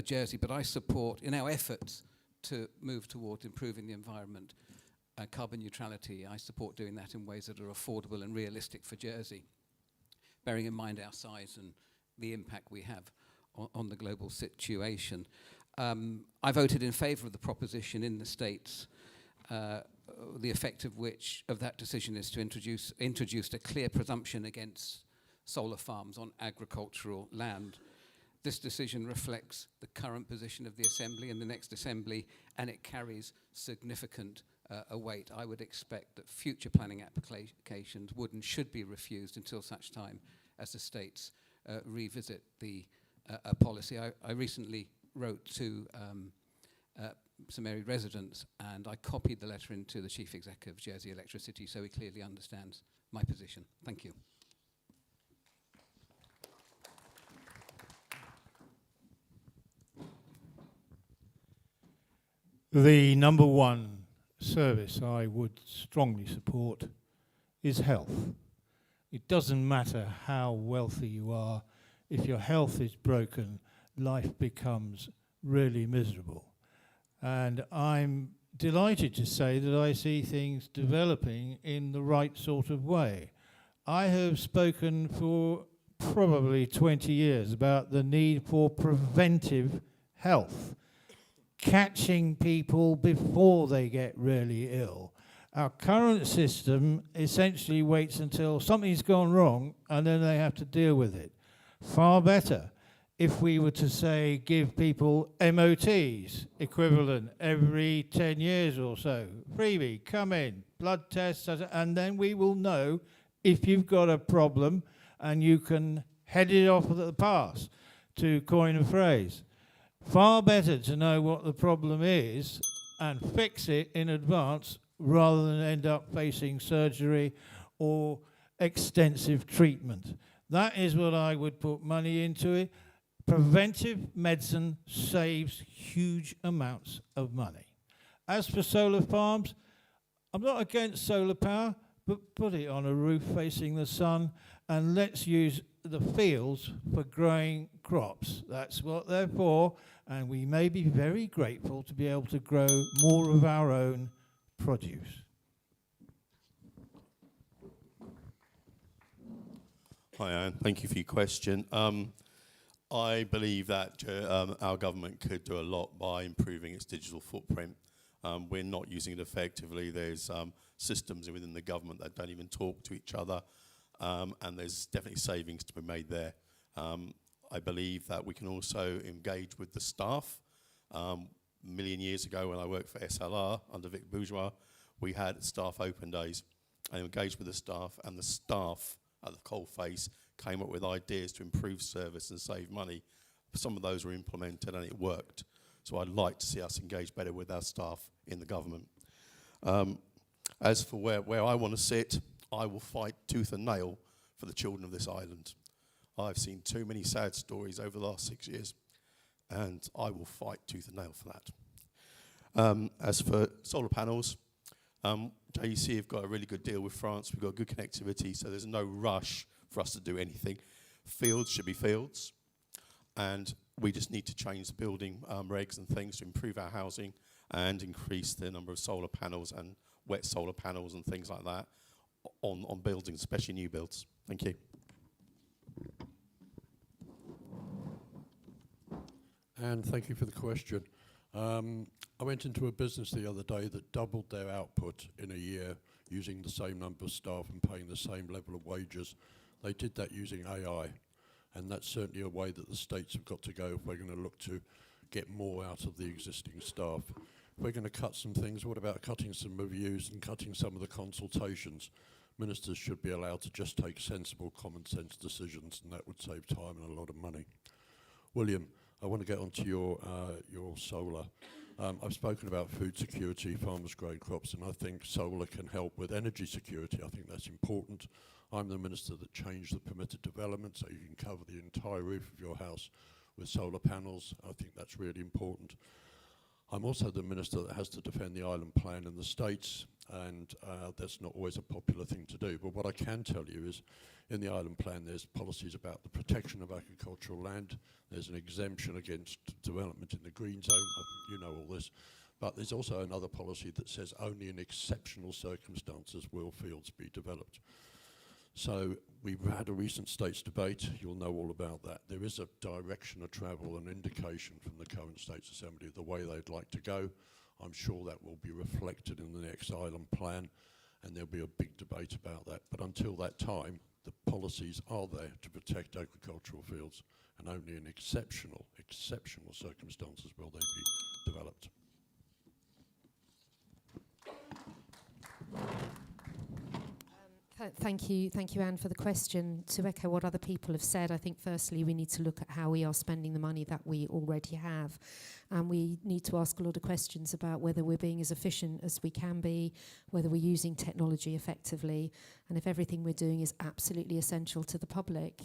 S20: Jersey. But I support, in our efforts to move towards improving the environment, carbon neutrality, I support doing that in ways that are affordable and realistic for Jersey, bearing in mind our size and the impact we have on the global situation. I voted in favour of the proposition in the States, the effect of that decision is to introduce a clear presumption against solar farms on agricultural land. This decision reflects the current position of the Assembly and the next Assembly, and it carries significant weight. I would expect that future planning applications would and should be refused until such time as the states revisit the policy. I recently wrote to St Mary residents, and I copied the letter into the Chief Executive of Jersey Electricity, so he clearly understands my position. Thank you.
S12: The number one service I would strongly support is health. It doesn't matter how wealthy you are. If your health is broken, life becomes really miserable. And I'm delighted to say that I see things developing in the right sort of way. I have spoken for probably 20 years about the need for preventive health, catching people before they get really ill. Our current system essentially waits until something's gone wrong and then they have to deal with it. Far better if we were to say give people MOTs equivalent every 10 years or so. Freebie, come in, blood tests, and then we will know if you've got a problem and you can head it off at the pass, to coin a phrase. Far better to know what the problem is and fix it in advance rather than end up facing surgery or extensive treatment. That is what I would put money into it. Preventive medicine saves huge amounts of money. As for solar farms, I'm not against solar power, but put it on a roof facing the sun and let's use the fields for growing crops. That's what they're for, and we may be very grateful to be able to grow more of our own produce.
S11: Hi, Anne. Thank you for your question. I believe that our government could do a lot by improving its digital footprint. We're not using it effectively. There's systems within the government that don't even talk to each other, and there's definitely savings to be made there. I believe that we can also engage with the staff. A million years ago when I worked for SLR under Vic Bourgeois, we had staff open days. I engaged with the staff, and the staff at the coalface came up with ideas to improve service and save money. Some of those were implemented and it worked. So I'd like to see us engage better with our staff in the government. As for where I want to sit, I will fight tooth and nail for the children of this island. I've seen too many sad stories over the last 6 years, and I will fight tooth and nail for that. As for solar panels, JEC have got a really good deal with France. We've got good connectivity, so there's no rush for us to do anything. Fields should be fields, and we just need to change the building regs and things to improve our housing and increase the number of solar panels and wet solar panels and things like that on buildings, especially new builds. Thank you.
S10: And thank you for the question. I went into a business the other day that doubled their output in a year using the same number of staff and paying the same level of wages. They did that using AI, and that's certainly a way that the states have got to go if we're going to look to get more out of the existing staff. If we're going to cut some things, what about cutting some reviews and cutting some of the consultations? Ministers should be allowed to just take sensible, common sense decisions, and that would save time and a lot of money. William, I want to get onto your solar. I've spoken about food security, farmers growing crops, and I think solar can help with energy security. I think that's important. I'm the minister that changed the permitted development so you can cover the entire roof of your house with solar panels. I think that's really important. I'm also the minister that has to defend the island plan in the States, and that's not always a popular thing to do. But what I can tell you is, in the island plan, there's policies about the protection of agricultural land. There's an exemption against development in the green zone. You know all this. But there's also another policy that says only in exceptional circumstances will fields be developed. So we've had a recent States debate. You'll know all about that. There is a direction of travel, an indication from the current States Assembly of the way they'd like to go. I'm sure that will be reflected in the next island plan, and there'll be a big debate about that. But until that time, the policies are there to protect agricultural fields, and only in exceptional circumstances will they be developed.
S9: Thank you, Anne, for the question. To echo what other people have said, I think firstly we need to look at how we are spending the money that we already have, and we need to ask a lot of questions about whether we're being as efficient as we can be, whether we're using technology effectively, and if everything we're doing is absolutely essential to the public.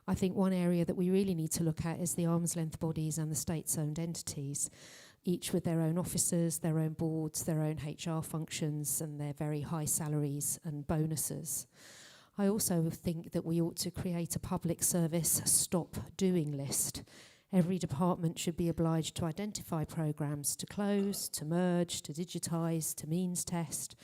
S9: I think one area that we really need to look at is the arm's length bodies and the states-owned entities, each with their own officers, their own boards, their own HR functions, and their very high salaries and bonuses. I also think that we ought to create a public service stop doing list. Every department should be obliged to identify programmes to close, to merge, to digitise, to means test,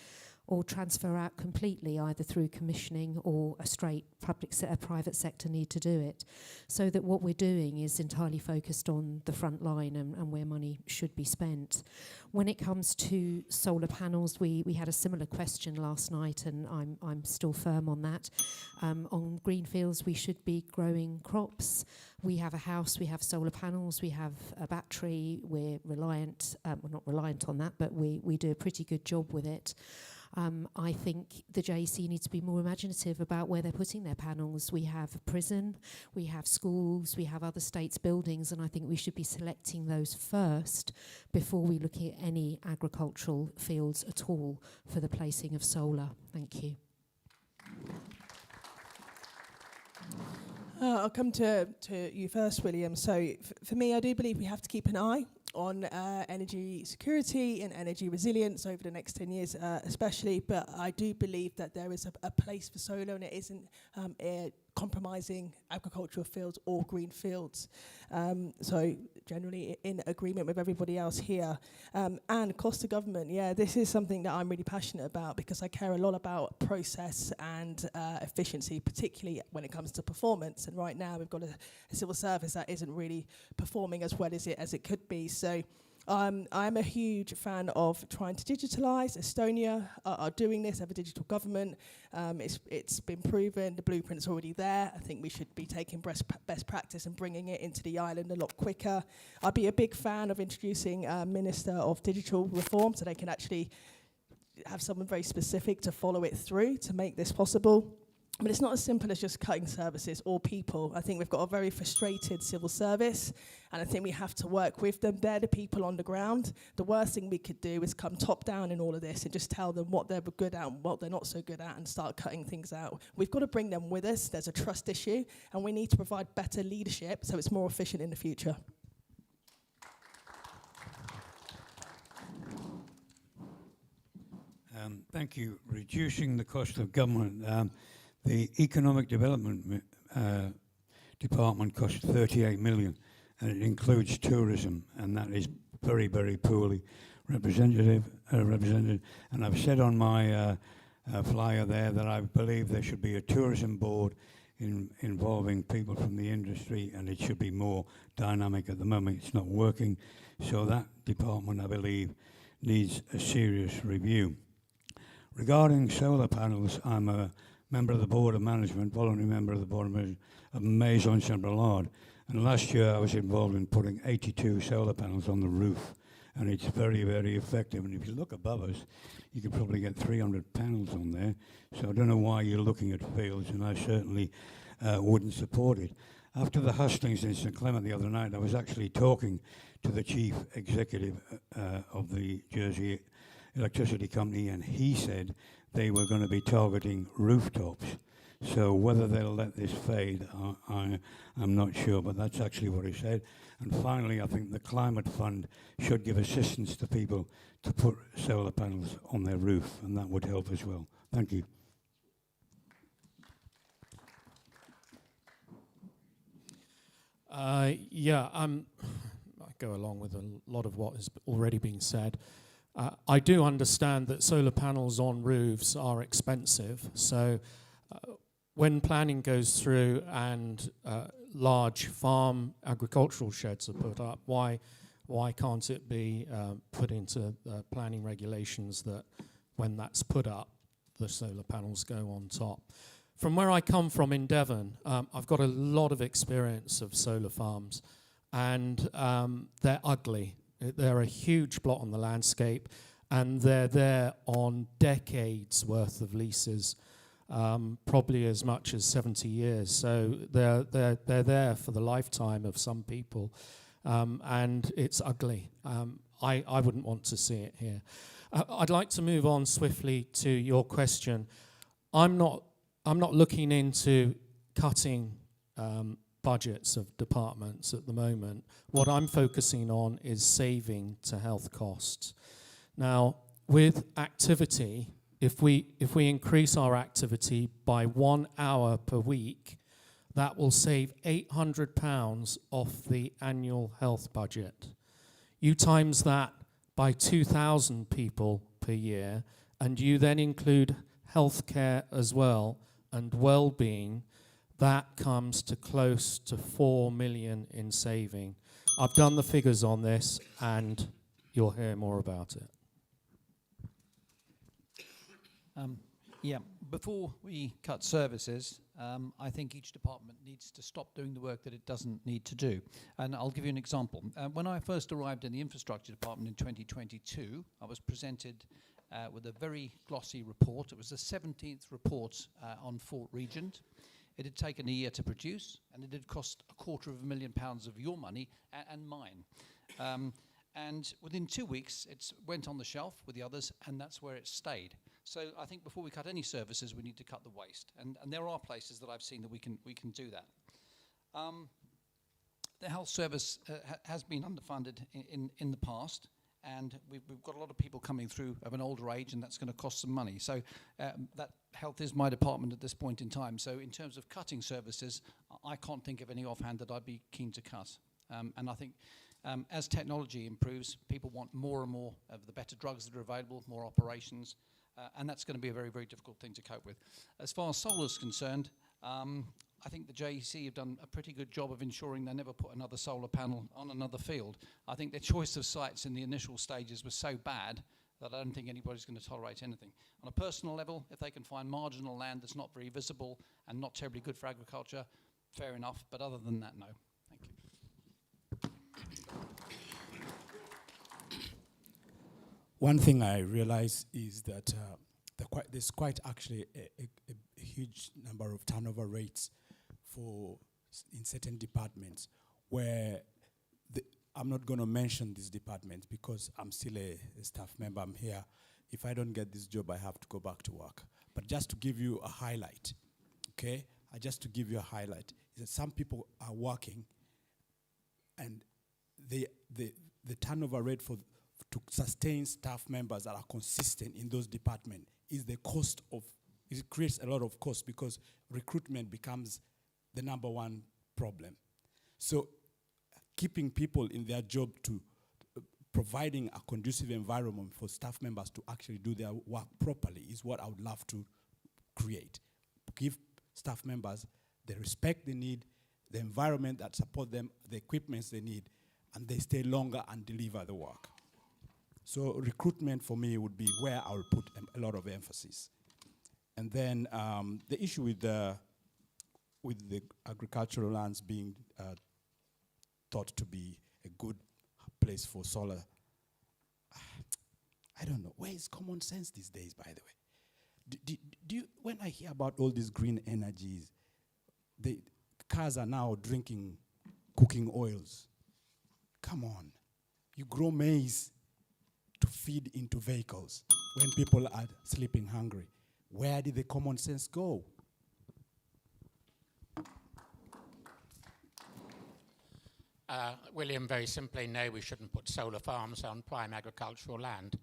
S9: or transfer out completely, either through commissioning or a straight private sector need to do it, so that what we're doing is entirely focused on the front line and where money should be spent. When it comes to solar panels, we had a similar question last night, and I'm still firm on that. On green fields, we should be growing crops. We have a house, we have solar panels, we have a battery, we're reliant, we're not reliant on that, but we do a pretty good job with it. I think the JEC needs to be more imaginative about where they're putting their panels. We have a prison, we have schools, we have other states' buildings, and I think we should be selecting those first before we look at any agricultural fields at all for the placing of solar. Thank you.
S8: I'll come to you first, William. So for me, I do believe we have to keep an eye on energy security and energy resilience over the next 10 years especially, but I do believe that there is a place for solar, and it isn't compromising agricultural fields or green fields. So generally in agreement with everybody else here. And cost of government, yeah, this is something that I'm really passionate about, because I care a lot about process and efficiency, particularly when it comes to performance. And right now we've got a civil service that isn't really performing as well as it could be. So I'm a huge fan of trying to digitalise. Estonia are doing this, have a digital government. It's been proven, the blueprint's already there. I think we should be taking best practice and bringing it into the island a lot quicker. I'd be a big fan of introducing a Minister of Digital Reform, so they can actually have someone very specific to follow it through to make this possible. But it's not as simple as just cutting services or people. I think we've got a very frustrated civil service, and I think we have to work with them. They're the people on the ground. The worst thing we could do is come top down in all of this and just tell them what they're good at and what they're not so good at and start cutting things out. We've got to bring them with us. There's a trust issue, and we need to provide better leadership so it's more efficient in the future.
S7: Thank you. Reducing the cost of government. The Economic Development Department costs 38 million, and it includes tourism, and that is very, very poorly represented. And I've said on my flyer there that I believe there should be a tourism board involving people from the industry, and it should be more dynamic. At the moment it's not working, so that department, I believe, needs a serious review. Regarding solar panels, I'm a member of the Board of Management, voluntary member of the Board of Management of Maison St. Bernard, and last year I was involved in putting 82 solar panels on the roof, and it's very, very effective. And if you look above us, you could probably get 300 panels on there, so I don't know why you're looking at fields, and I certainly wouldn't support it. After the Hustings in St. Clement the other night, I was actually talking to the chief executive of the Jersey Electricity Company, and he said they were going to be targeting rooftops. So whether they'll let this fade, I'm not sure, but that's actually what he said. And finally, I think the Climate Fund should give assistance to people to put solar panels on their roof, and that would help as well. Thank you.
S6: I go along with a lot of what has already been said. I do understand that solar panels on roofs are expensive, so when planning goes through and large farm agricultural sheds are put up, why can't it be put into planning regulations that when that's put up, the solar panels go on top? From where I come from in Devon, I've got a lot of experience of solar farms, and they're ugly. They're a huge blot on the landscape, and they're there on decades worth of leases, probably as much as 70 years. So they're there for the lifetime of some people, and it's ugly. I wouldn't want to see it here. I'd like to move on swiftly to your question. I'm not looking into cutting budgets of departments at the moment. What I'm focusing on is saving to health costs. Now, with activity, if we increase our activity by 1 hour per week, that will save £800 off the annual health budget. You times that by 2,000 people per year, and you then include healthcare as well, and well-being, that comes to close to 4 million in saving. I've done the figures on this, and you'll hear more about it.
S5: Before we cut services, I think each department needs to stop doing the work that it doesn't need to do. And I'll give you an example. When I first arrived in the infrastructure department in 2022, I was presented with a very glossy report. It was the 17th report on Fort Regent. It had taken a year to produce, and it had cost £250,000 of your money and mine. And within 2 weeks, it went on the shelf with the others, and that's where it stayed. So I think before we cut any services, we need to cut the waste. And there are places that I've seen that we can do that. The health service has been underfunded in the past. And we've got a lot of people coming through of an older age, and that's going to cost some money. So that health is my department at this point in time. So in terms of cutting services, I can't think of any offhand that I'd be keen to cut. And I think as technology improves, people want more and more of the better drugs that are available, more operations, and that's going to be a very, very difficult thing to cope with. As far as solar is concerned, I think the JEC have done a pretty good job of ensuring they never put another solar panel on another field. I think their choice of sites in the initial stages was so bad that I don't think anybody's going to tolerate anything. On a personal level, if they can find marginal land that's not very visible and not terribly good for agriculture, fair enough. But other than that, no. Thank you.
S4: One thing I realize is that there's quite actually a huge number of turnover rates in certain departments where I'm not going to mention these departments because I'm still a staff member. I'm here. If I don't get this job, I have to go back to work. But just to give you a highlight, okay? Just to give you a highlight, is that some people are working and the turnover rate to sustain staff members that are consistent in those departments is the cost of, it creates a lot of cost because recruitment becomes the number one problem. So keeping people in their job to providing a conducive environment for staff members to actually do their work properly is what I would love to create. Give staff members the respect they need, the environment that support them, the equipments they need, and they stay longer and deliver the work. So recruitment for me would be where I would put a lot of emphasis. And then the issue with the agricultural lands being thought to be a good place for solar, I don't know. Where is common sense these days, by the way? Do you, when I hear about all these green energies, the cars are now drinking cooking oils. Come on. You grow maize to feed into vehicles when people are sleeping hungry. Where did the common sense go?
S3: William, very simply, no, we shouldn't put solar farms on prime agricultural land.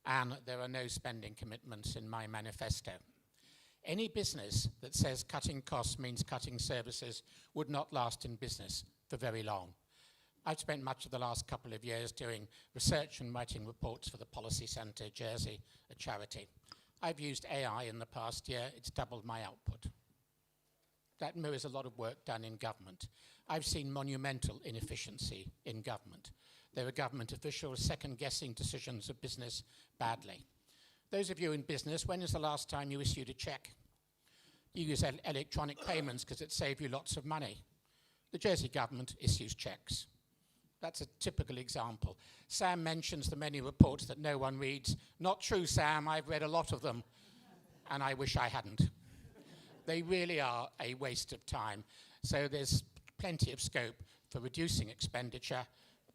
S3: And there are no spending commitments in my manifesto. Any business that says cutting costs means cutting services would not last in business for very long. I've spent much of the last couple of years doing research and writing reports for the Policy Centre, Jersey, a charity. I've used AI in the past year. It's doubled my output. That mirrors a lot of work done in government. I've seen monumental inefficiency in government. There are government officials second-guessing decisions of business badly. Those of you in business, when is the last time you issued a check? You use electronic payments because it saves you lots of money. The Jersey government issues checks. That's a typical example. Sam mentions the many reports that no one reads. Not true, Sam. I've read a lot of them, and I wish I hadn't. They really are a waste of time. So there's plenty of scope for reducing expenditure.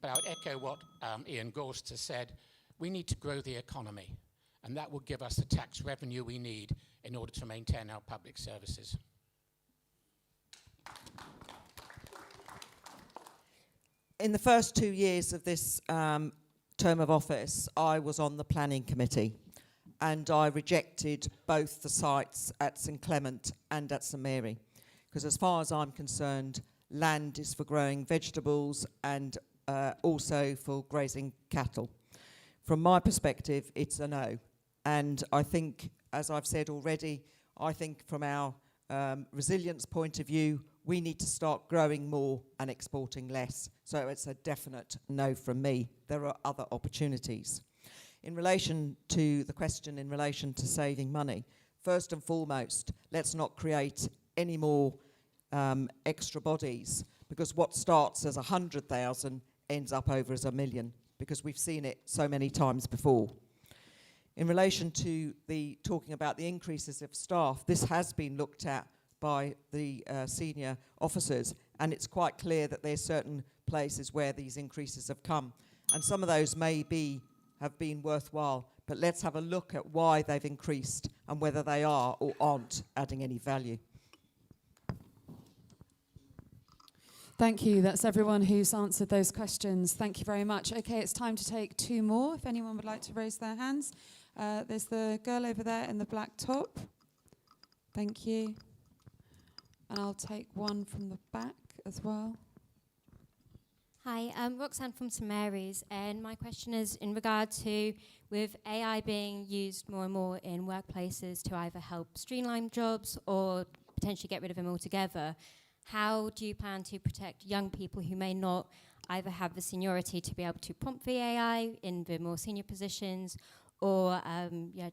S3: But I would echo what Ian Gorst has said. We need to grow the economy, and that will give us the tax revenue we need in order to maintain our public services.
S2: In the first 2 years of this term of office, I was on the planning committee, and I rejected both the sites at St Clement and at St Mary, because as far as I'm concerned, land is for growing vegetables and also for grazing cattle. From my perspective, it's a no. And I think, as I've said already, I think from our resilience point of view, we need to start growing more and exporting less. So it's a definite no from me. There are other opportunities. In relation to the question in relation to saving money, first and foremost, let's not create any more extra bodies, because what starts as 100,000 ends up over as 1 million, because we've seen it so many times before. In relation to the talking about the increases of staff, this has been looked at by the senior officers, and it's quite clear that there's certain places where these increases have come, and some of those have been worthwhile, but let's have a look at why they've increased and whether they are or aren't adding any value.
S1: Thank you. That's everyone who's answered those questions. Thank you very much. Okay, it's time to take 2 more, if anyone would like to raise their hands. There's the girl over there in the black top. Thank you. And I'll take one from the back as well.
S21: Hi, I'm Roxanne from St Mary's, and my question is in regard to, with AI being used more and more in workplaces to either help streamline jobs or potentially get rid of them altogether, how do you plan to protect young people who may not either have the seniority to be able to prompt the AI in the more senior positions, or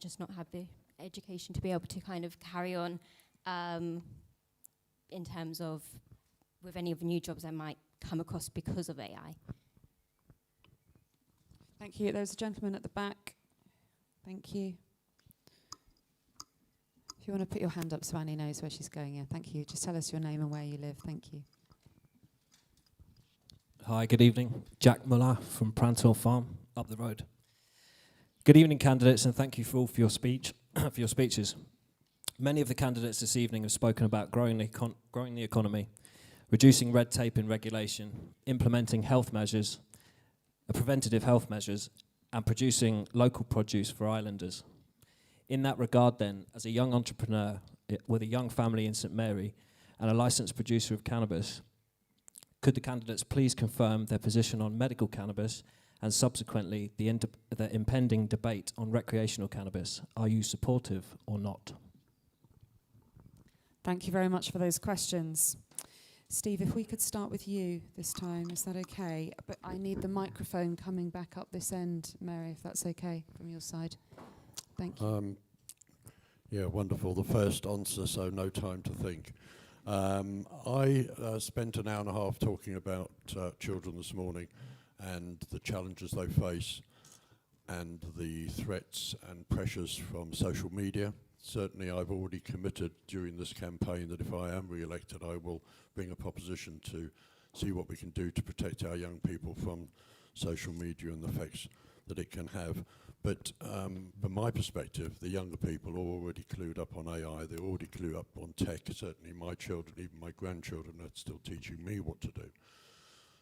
S21: just not have the education to be able to kind of carry on in terms of with any of the new jobs that might come across because of AI?
S1: Thank you. There's a gentleman at the back. Thank you. If you want to put your hand up so Annie knows where she's going, yeah, thank you. Just tell us your name and where you live. Thank you.
S22: Hi, good evening. Jack Muller from Pranthill Farm, up the road. Good evening, candidates, and thank you for your speech, for your speeches. Many of the candidates this evening have spoken about growing the economy, reducing red tape and regulation, implementing health measures, preventative health measures, and producing local produce for islanders. In that regard then, as a young entrepreneur with a young family in St Mary and a licensed producer of cannabis, could the candidates please confirm their position on medical cannabis and subsequently the impending debate on recreational cannabis? Are you supportive or not?
S1: Thank you very much for those questions. Steve, if we could start with you this time, is that okay? But I need the microphone coming back up this end, Mary, if that's okay from your side. Thank you.
S10: Yeah, wonderful. The first answer, so no time to think. I spent an hour and a half talking about children this morning and the challenges they face and the threats and pressures from social media. Certainly I've already committed during this campaign that if I am re-elected, I will bring a proposition to see what we can do to protect our young people from social media and the effects that it can have. But from my perspective, the younger people are already clued up on AI, they're already clued up on tech. Certainly my children, even my grandchildren, are still teaching me what to do.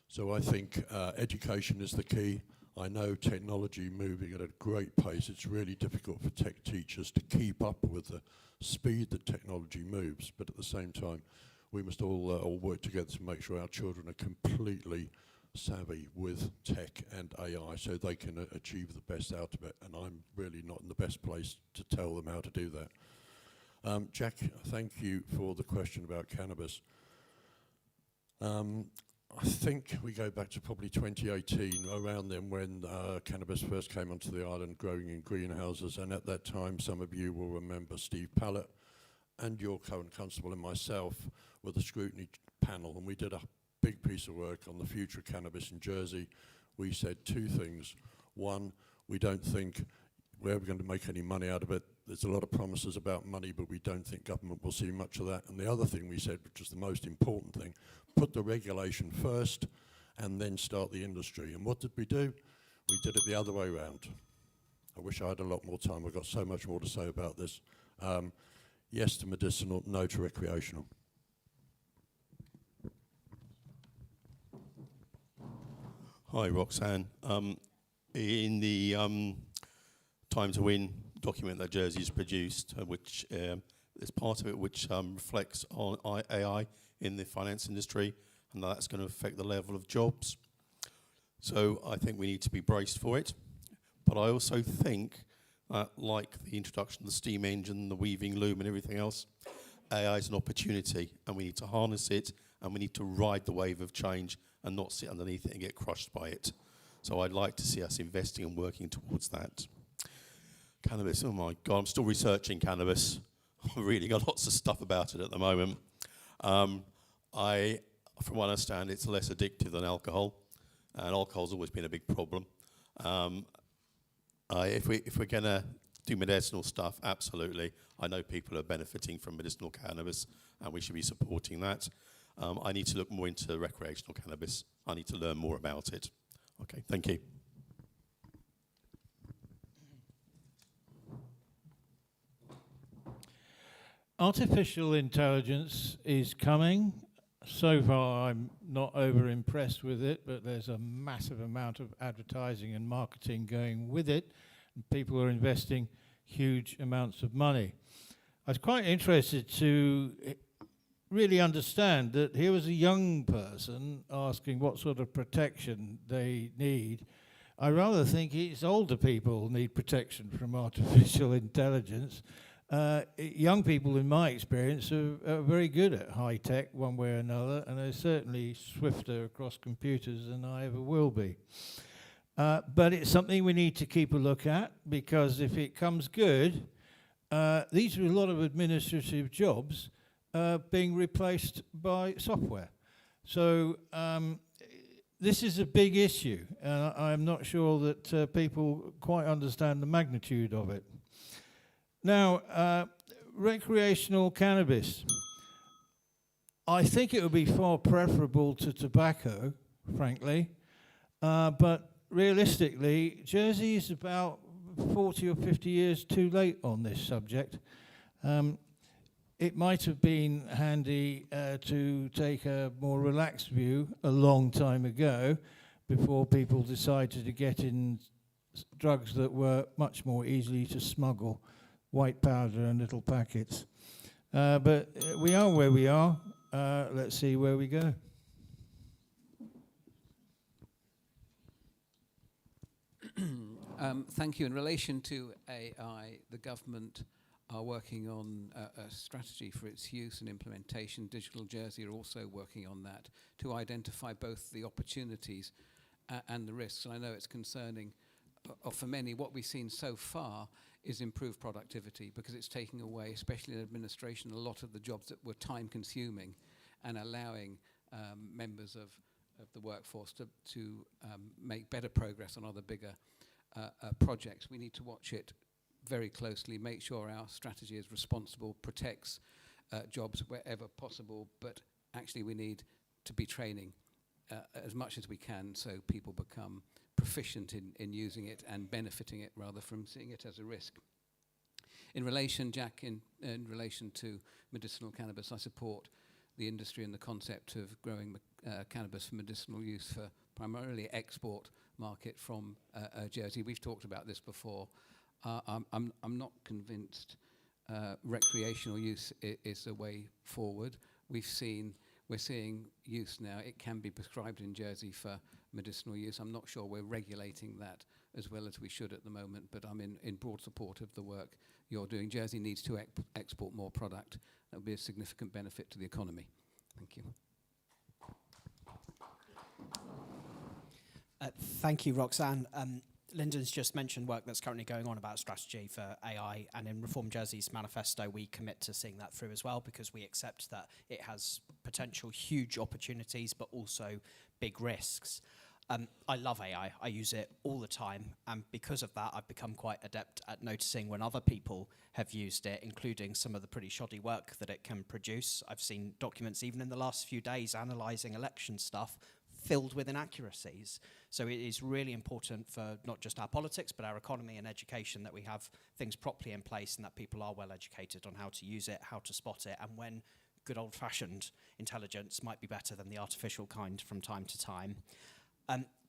S10: So I think education is the key. I know technology moving at a great pace. It's really difficult for tech teachers to keep up with the speed that technology moves, but at the same time, we must all work together to make sure our children are completely savvy with tech and AI so they can achieve the best out of it, and I'm really not in the best place to tell them how to do that. Jack, thank you for the question about cannabis. I think we go back to probably 2018, around then when cannabis first came onto the island growing in greenhouses, and at that time some of you will remember Steve Pallett and your current constable and myself were the scrutiny panel, and we did a big piece of work on the future of cannabis in Jersey. We said two things. One, we don't think we're ever going to make any money out of it. There's a lot of promises about money, but we don't think government will see much of that. And the other thing we said, which is the most important thing, put the regulation first and then start the industry. And what did we do? We did it the other way around. I wish I had a lot more time. I've got so much more to say about this. Yes to medicinal, no to recreational.
S11: Hi, Roxanne. In the Time to Win document that Jersey's produced, which is part of it which reflects on AI in the finance industry, and that's going to affect the level of jobs. So I think we need to be braced for it. But I also think that, like the introduction of the steam engine, the weaving loom and everything else, AI is an opportunity, and we need to harness it, and we need to ride the wave of change and not sit underneath it and get crushed by it. So I'd like to see us investing and working towards that. Cannabis, oh my God, I'm still researching cannabis. I've really got lots of stuff about it at the moment. From what I understand, it's less addictive than alcohol, and alcohol's always been a big problem. If we're going to do medicinal stuff, absolutely. I know people are benefiting from medicinal cannabis, and we should be supporting that. I need to look more into recreational cannabis. I need to learn more about it. Okay, thank you.
S12: Artificial intelligence is coming. So far, I'm not over impressed with it, but there's a massive amount of advertising and marketing going with it, and people are investing huge amounts of money. I was quite interested to really understand that here was a young person asking what sort of protection they need. I rather think it's older people need protection from artificial intelligence. Young people, in my experience, are very good at high tech one way or another, and they're certainly swifter across computers than I ever will be. But it's something we need to keep a look at, because if it comes good, these are a lot of administrative jobs being replaced by software. So this is a big issue, and I'm not sure that people quite understand the magnitude of it. Now, recreational cannabis. I think it would be far preferable to tobacco, frankly, but realistically, Jersey is about 40 or 50 years too late on this subject. It might have been handy to take a more relaxed view a long time ago, before people decided to get in drugs that were much more easily to smuggle, white powder and little packets. But we are where we are. Let's see where we go.
S20: Thank you. In relation to AI, the government are working on a strategy for its use and implementation. Digital Jersey are also working on that to identify both the opportunities and the risks. And I know it's concerning for many. What we've seen so far is improved productivity, because it's taking away, especially in administration, a lot of the jobs that were time-consuming, and allowing members of the workforce to make better progress on other bigger projects. We need to watch it very closely, make sure our strategy is responsible, protects jobs wherever possible, but actually we need to be training as much as we can so people become proficient in using it and benefiting it rather from seeing it as a risk. In relation, Jack, in relation to medicinal cannabis, I support the industry and the concept of growing cannabis for medicinal use for primarily export market from Jersey. We've talked about this before. I'm not convinced recreational use is the way forward. We're seeing use now. It can be prescribed in Jersey for medicinal use. I'm not sure we're regulating that as well as we should at the moment, but I'm in broad support of the work you're doing. Jersey needs to export more product. That would be a significant benefit to the economy. Thank you.
S13: Thank you, Roxanne. Lyndon's just mentioned work that's currently going on about strategy for AI, and in Reform Jersey's manifesto we commit to seeing that through as well, because we accept that it has potential huge opportunities but also big risks. I love AI. I use it all the time, and because of that I've become quite adept at noticing when other people have used it, including some of the pretty shoddy work that it can produce. I've seen documents even in the last few days analysing election stuff filled with inaccuracies. So it is really important for not just our politics but our economy and education that we have things properly in place and that people are well educated on how to use it, how to spot it, and when good old-fashioned intelligence might be better than the artificial kind from time to time.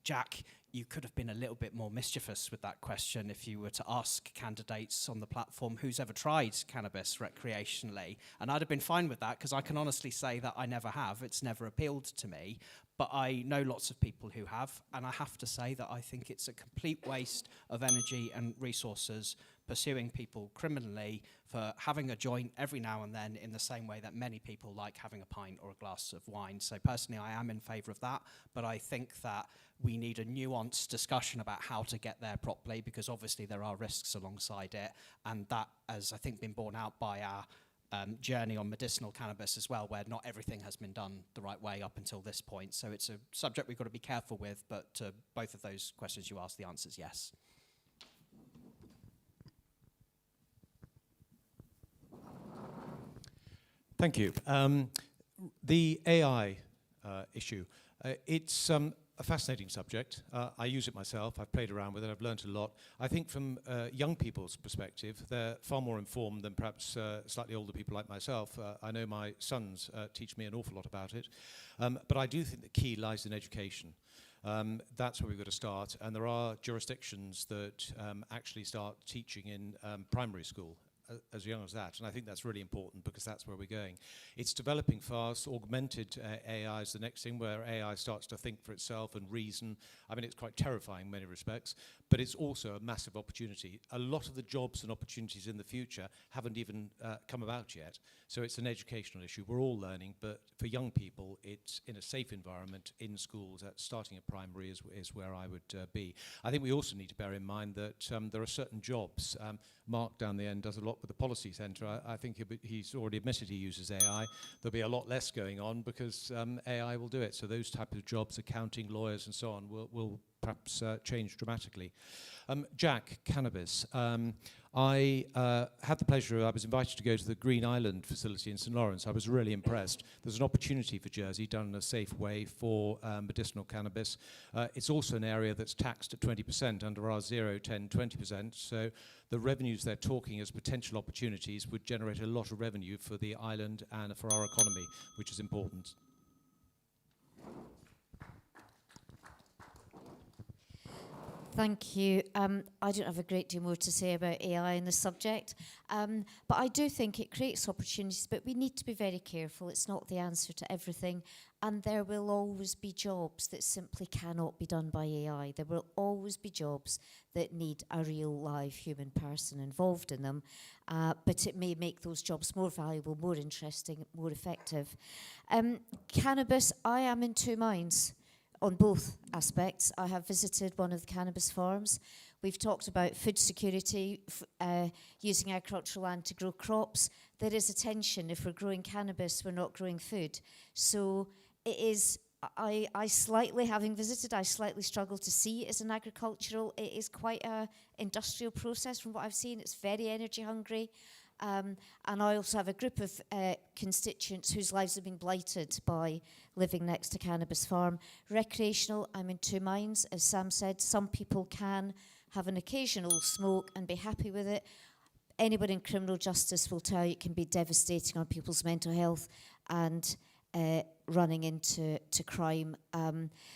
S13: Jack, you could have been a little bit more mischievous with that question if you were to ask candidates on the platform who's ever tried cannabis recreationally, and I'd have been fine with that because I can honestly say that I never have. It's never appealed to me, but I know lots of people who have, and I have to say that I think it's a complete waste of energy and resources pursuing people criminally for having a joint every now and then in the same way that many people like having a pint or a glass of wine. So personally I am in favour of that, but I think that we need a nuanced discussion about how to get there properly, because obviously there are risks alongside it, and that has I think been borne out by our journey on medicinal cannabis as well, where not everything has been done the right way up until this point. So it's a subject we've got to be careful with, but to both of those questions you asked, the answer is yes.
S14: Thank you. The AI issue, it's a fascinating subject. I use it myself. I've played around with it. I've learned a lot. I think from young people's perspective, they're far more informed than perhaps slightly older people like myself. I know my sons teach me an awful lot about it. But I do think the key lies in education. That's where we've got to start. And there are jurisdictions that actually start teaching in primary school as young as that, and I think that's really important because that's where we're going. It's developing fast. Augmented AI is the next thing, where AI starts to think for itself and reason. I mean, it's quite terrifying in many respects, but it's also a massive opportunity. A lot of the jobs and opportunities in the future haven't even come about yet, so it's an educational issue. We're all learning, but for young people, it's in a safe environment in schools. Starting at primary is where I would be. I think we also need to bear in mind that there are certain jobs. Mark down the end does a lot with the policy centre. I think he's already admitted he uses AI. There'll be a lot less going on because AI will do it. So those types of jobs, accounting, lawyers and so on, will perhaps change dramatically. Jack, cannabis. I had the pleasure, I was invited to go to the Green Island facility in St Lawrence. I was really impressed. There's an opportunity for Jersey done in a safe way for medicinal cannabis. It's also an area that's taxed at 20% under our 0, 10, 20%. So the revenues they're talking as potential opportunities would generate a lot of revenue for the island and for our economy, which is important.
S15: Thank you. I don't have a great deal more to say about AI in the subject, but I do think it creates opportunities, but we need to be very careful. It's not the answer to everything, and there will always be jobs that simply cannot be done by AI. There will always be jobs that need a real live human person involved in them, but it may make those jobs more valuable, more interesting, more effective. Cannabis, I am in two minds on both aspects. I have visited one of the cannabis farms. We've talked about food security, using agricultural land to grow crops. There is a tension. If we're growing cannabis, we're not growing food. So it is, I slightly, having visited, I slightly struggle to see it as an agricultural. It is quite an industrial process from what I've seen. It's very energy hungry. And I also have a group of constituents whose lives have been blighted by living next to cannabis farm. Recreational, I'm in two minds. As Sam said, some people can have an occasional smoke and be happy with it. Anyone in criminal justice will tell you it can be devastating on people's mental health, and running into crime.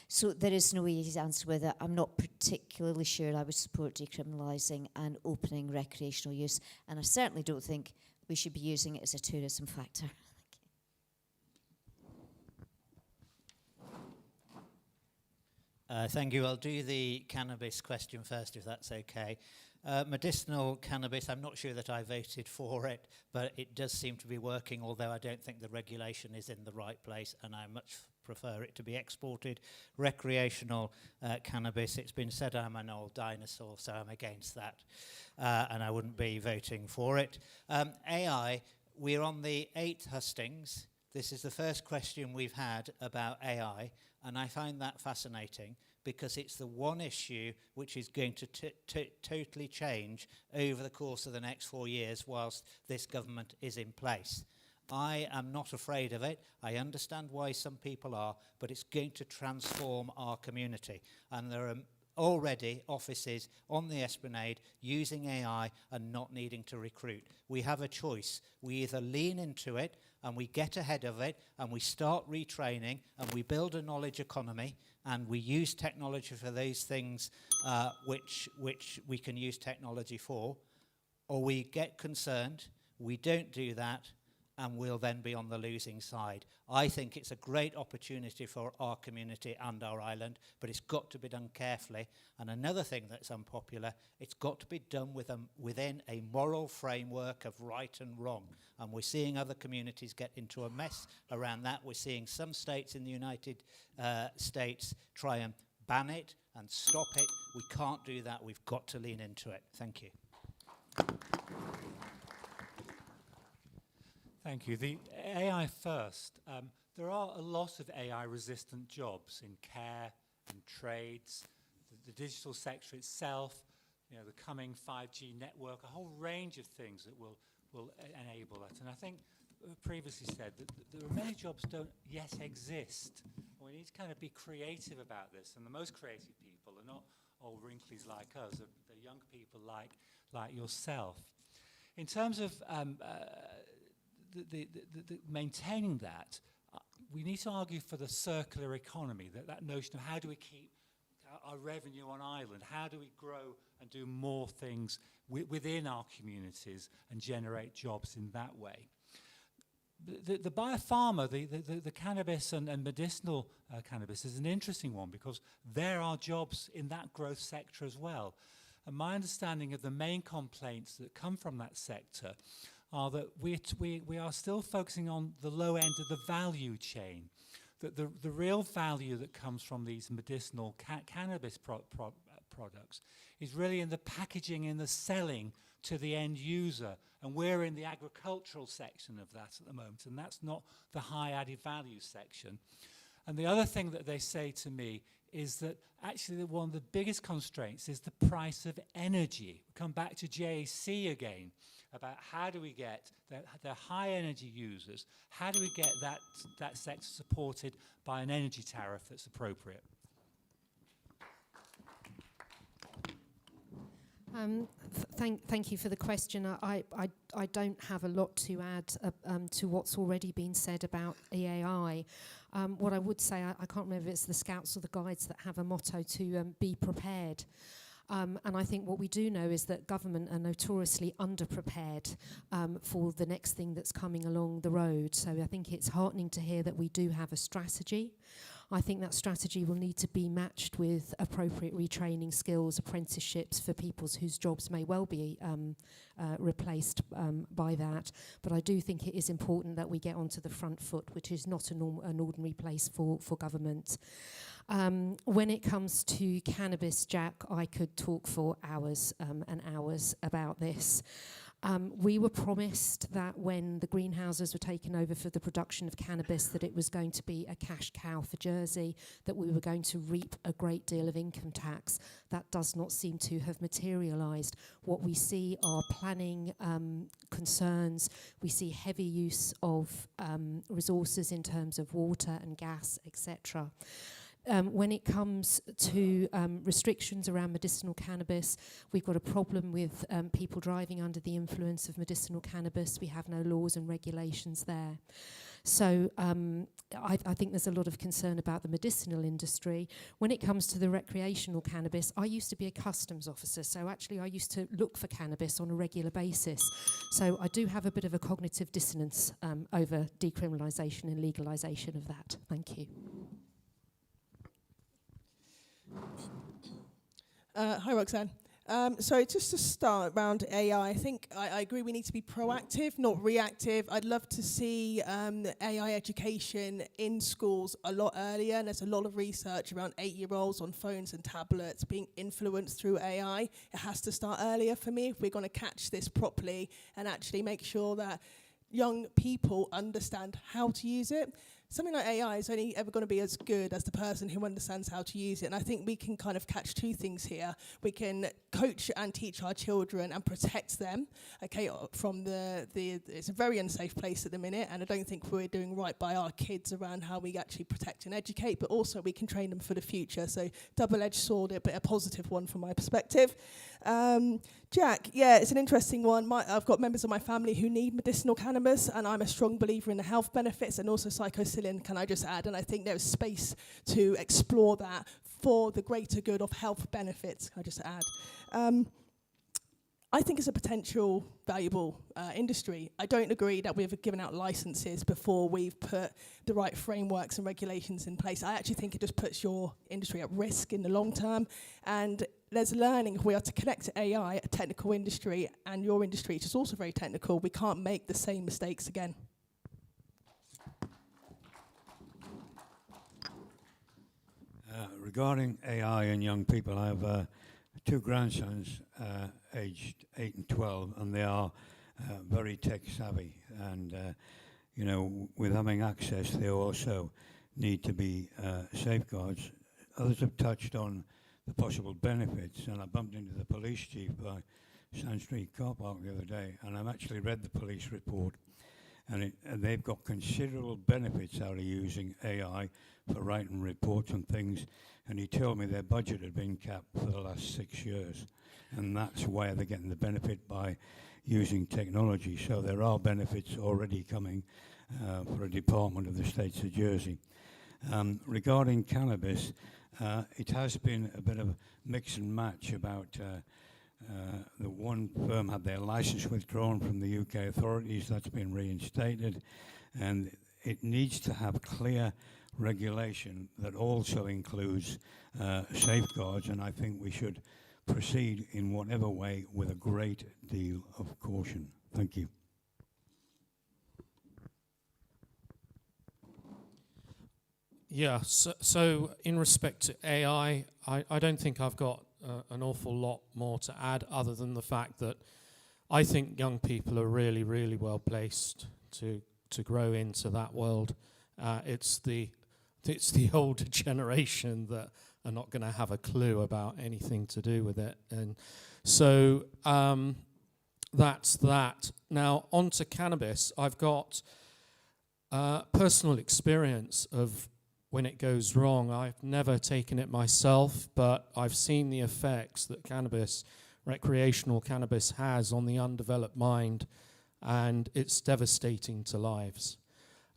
S15: So there is no easy answer with it. I'm not particularly sure I would support decriminalising and opening recreational use, and I certainly don't think we should be using it as a tourism factor.
S16: Thank you. I'll do the cannabis question first, if that's okay. Medicinal cannabis, I'm not sure that I voted for it, but it does seem to be working, although I don't think the regulation is in the right place, and I much prefer it to be exported. Recreational cannabis, it's been said I'm an old dinosaur, so I'm against that, and I wouldn't be voting for it. AI, we're on the 8th Hustings. This is the first question we've had about AI, and I find that fascinating because it's the one issue which is going to totally change over the course of the next 4 years whilst this government is in place. I am not afraid of it. I understand why some people are, but it's going to transform our community. And there are already offices on the Esplanade using AI and not needing to recruit. We have a choice. We either lean into it and we get ahead of it and we start retraining and we build a knowledge economy and we use technology for those things which we can use technology for, or we get concerned, we don't do that, and we'll then be on the losing side. I think it's a great opportunity for our community and our island, but it's got to be done carefully. And another thing that's unpopular, it's got to be done within a moral framework of right and wrong. And we're seeing other communities get into a mess around that. We're seeing some states in the United States try and ban it and stop it. We can't do that. We've got to lean into it. Thank you.
S17: Thank you. The AI first. There are a lot of AI-resistant jobs in care and trades, the digital sector itself, you know, the coming 5G network, a whole range of things that will enable that. And I think previously said that there are many jobs don't yet exist. And we need to kind of be creative about this. And the most creative people are not old wrinklies like us. They're young people like yourself. In terms of maintaining that, we need to argue for the circular economy, that notion of how do we keep our revenue on island, how do we grow and do more things within our communities and generate jobs in that way. The biopharma, the cannabis and medicinal cannabis is an interesting one because there are jobs in that growth sector as well. And my understanding of the main complaints that come from that sector are that we are still focusing on the low end of the value chain, that the real value that comes from these medicinal cannabis products is really in the packaging and the selling to the end user, and we're in the agricultural section of that at the moment, and that's not the high added value section. And the other thing that they say to me is that actually one of the biggest constraints is the price of energy. We come back to JAC again, about how do we get the high energy users, how do we get that sector supported by an energy tariff that's appropriate?
S9: Thank you for the question. I don't have a lot to add to what's already been said about EAI. What I would say, I can't remember if it's the Scouts or the Guides that have a motto to be prepared. And I think what we do know is that government are notoriously underprepared for the next thing that's coming along the road. So I think it's heartening to hear that we do have a strategy. I think that strategy will need to be matched with appropriate retraining skills, apprenticeships for people whose jobs may well be replaced by that. But I do think it is important that we get onto the front foot, which is not an ordinary place for government. When it comes to cannabis, Jack, I could talk for hours and hours about this. We were promised that when the greenhouses were taken over for the production of cannabis, that it was going to be a cash cow for Jersey, that we were going to reap a great deal of income tax. That does not seem to have materialised. What we see are planning concerns. We see heavy use of resources in terms of water and gas, etc. When it comes to restrictions around medicinal cannabis, we've got a problem with people driving under the influence of medicinal cannabis. We have no laws and regulations there. So I think there's a lot of concern about the medicinal industry. When it comes to the recreational cannabis, I used to be a customs officer, so actually I used to look for cannabis on a regular basis. So I do have a bit of a cognitive dissonance over decriminalisation and legalisation of that. Thank you.
S8: Hi, Roxanne. So just to start around AI, I think I agree we need to be proactive, not reactive. I'd love to see AI education in schools a lot earlier, and there's a lot of research around 8-year-olds on phones and tablets being influenced through AI. It has to start earlier for me if we're going to catch this properly and actually make sure that young people understand how to use it. Something like AI is only ever going to be as good as the person who understands how to use it. And I think we can kind of catch two things here. We can coach and teach our children and protect them, okay, from it's a very unsafe place at the minute, and I don't think we're doing right by our kids around how we actually protect and educate, but also we can train them for the future. So double-edged sword, but a positive one from my perspective. Jack, yeah, it's an interesting one. I've got members of my family who need medicinal cannabis, and I'm a strong believer in the health benefits and also psilocybin, can I just add? And I think there's space to explore that for the greater good of health benefits, can I just add? I think it's a potential valuable industry. I don't agree that we've given out licenses before we've put the right frameworks and regulations in place. I actually think it just puts your industry at risk in the long term. And there's learning. If we are to connect to AI, a technical industry, and your industry, which is also very technical, we can't make the same mistakes again.
S7: Regarding AI and young people, I have 2 grandsons aged 8 and 12, and they are very tech savvy. And, you know, with having access, they also need to be safeguards. Others have touched on the possible benefits, and I bumped into the police chief by Sand Street car park the other day, and I've actually read the police report, and they've got considerable benefits out of using AI for writing reports and things, and he told me their budget had been capped for the last 6 years, and that's why they're getting the benefit by using technology. So there are benefits already coming for a department of the States of Jersey. Regarding cannabis, it has been a bit of a mix and match about the one firm had their license withdrawn from the UK authorities. That's been reinstated, and it needs to have clear regulation that also includes safeguards, and I think we should proceed in whatever way with a great deal of caution. Thank you.
S6: Yeah, so in respect to AI, I don't think I've got an awful lot more to add other than the fact that I think young people are really, really well placed to grow into that world. It's the older generation that are not going to have a clue about anything to do with it. And so that's that. Now, on to cannabis. I've got personal experience of when it goes wrong. I've never taken it myself, but I've seen the effects that cannabis, recreational cannabis, has on the undeveloped mind, and it's devastating to lives.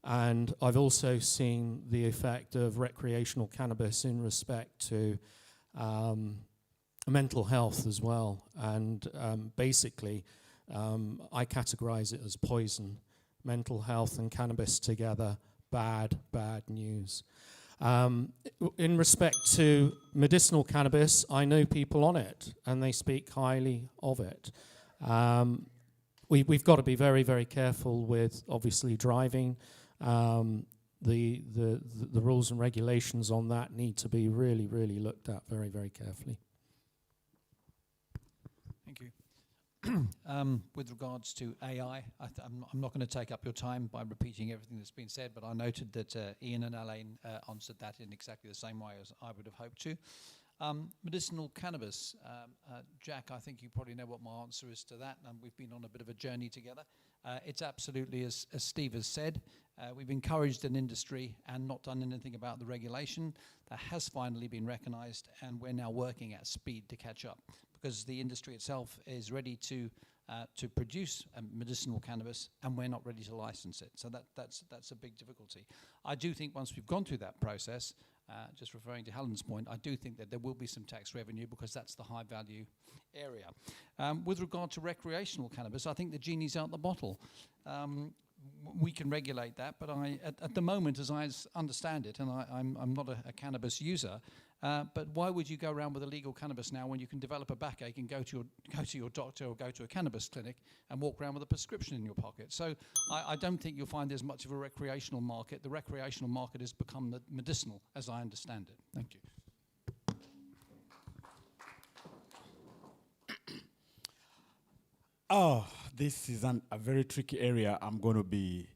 S6: And I've also seen the effect of recreational cannabis in respect to mental health as well. And basically, I categorize it as poison. Mental health and cannabis together, bad news. In respect to medicinal cannabis, I know people on it, and they speak highly of it. We've got to be very, very careful with, obviously, driving. The rules and regulations on that need to be really, really looked at very, very carefully.
S5: Thank you. With regards to AI, I'm not going to take up your time by repeating everything that's been said, but I noted that Ian and Elaine answered that in exactly the same way as I would have hoped to. Medicinal cannabis, Jack, I think you probably know what my answer is to that, and we've been on a bit of a journey together. It's absolutely, as Steve has said, we've encouraged an industry and not done anything about the regulation. That has finally been recognised, and we're now working at speed to catch up, because the industry itself is ready to to produce medicinal cannabis, and we're not ready to license it. So that's a big difficulty. I do think once we've gone through that process, just referring to Helen's point, I do think that there will be some tax revenue because that's the high value area. With regard to recreational cannabis, I think the genie's out the bottle. We can regulate that, but at the moment, as I understand it, and I'm not a cannabis user, but why would you go around with illegal cannabis now when you can develop a backache and go to your doctor or go to a cannabis clinic and walk around with a prescription in your pocket? So I don't think you'll find there's much of a recreational market. The recreational market has become the medicinal, as I understand it. Thank you.
S4: Oh, this is a very tricky area. I'm going to be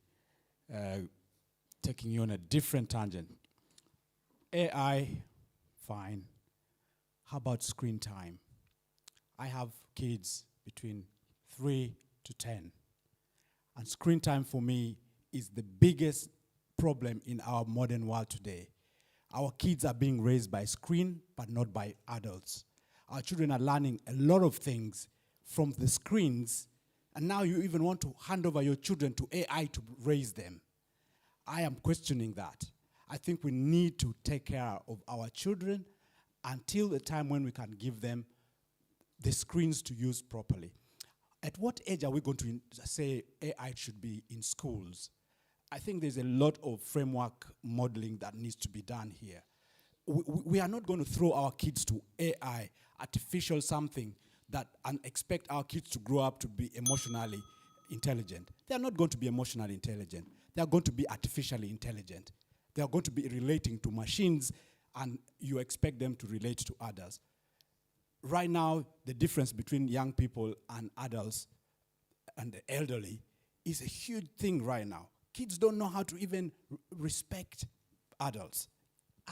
S4: taking you on a different tangent. AI, fine. How about screen time? I have kids between 3 to 10. And screen time for me is the biggest problem in our modern world today. Our kids are being raised by screen, but not by adults. Our children are learning a lot of things from the screens, and now you even want to hand over your children to AI to raise them. I am questioning that. I think we need to take care of our children until the time when we can give them the screens to use properly. At what age are we going to say AI should be in schools? I think there's a lot of framework modeling that needs to be done here. We are not going to throw our kids to AI, artificial something, and expect our kids to grow up to be emotionally intelligent. They are not going to be emotionally intelligent. They are going to be artificially intelligent. They are going to be relating to machines, and you expect them to relate to others. Right now, the difference between young people and adults and the elderly is a huge thing right now. Kids don't know how to even respect adults.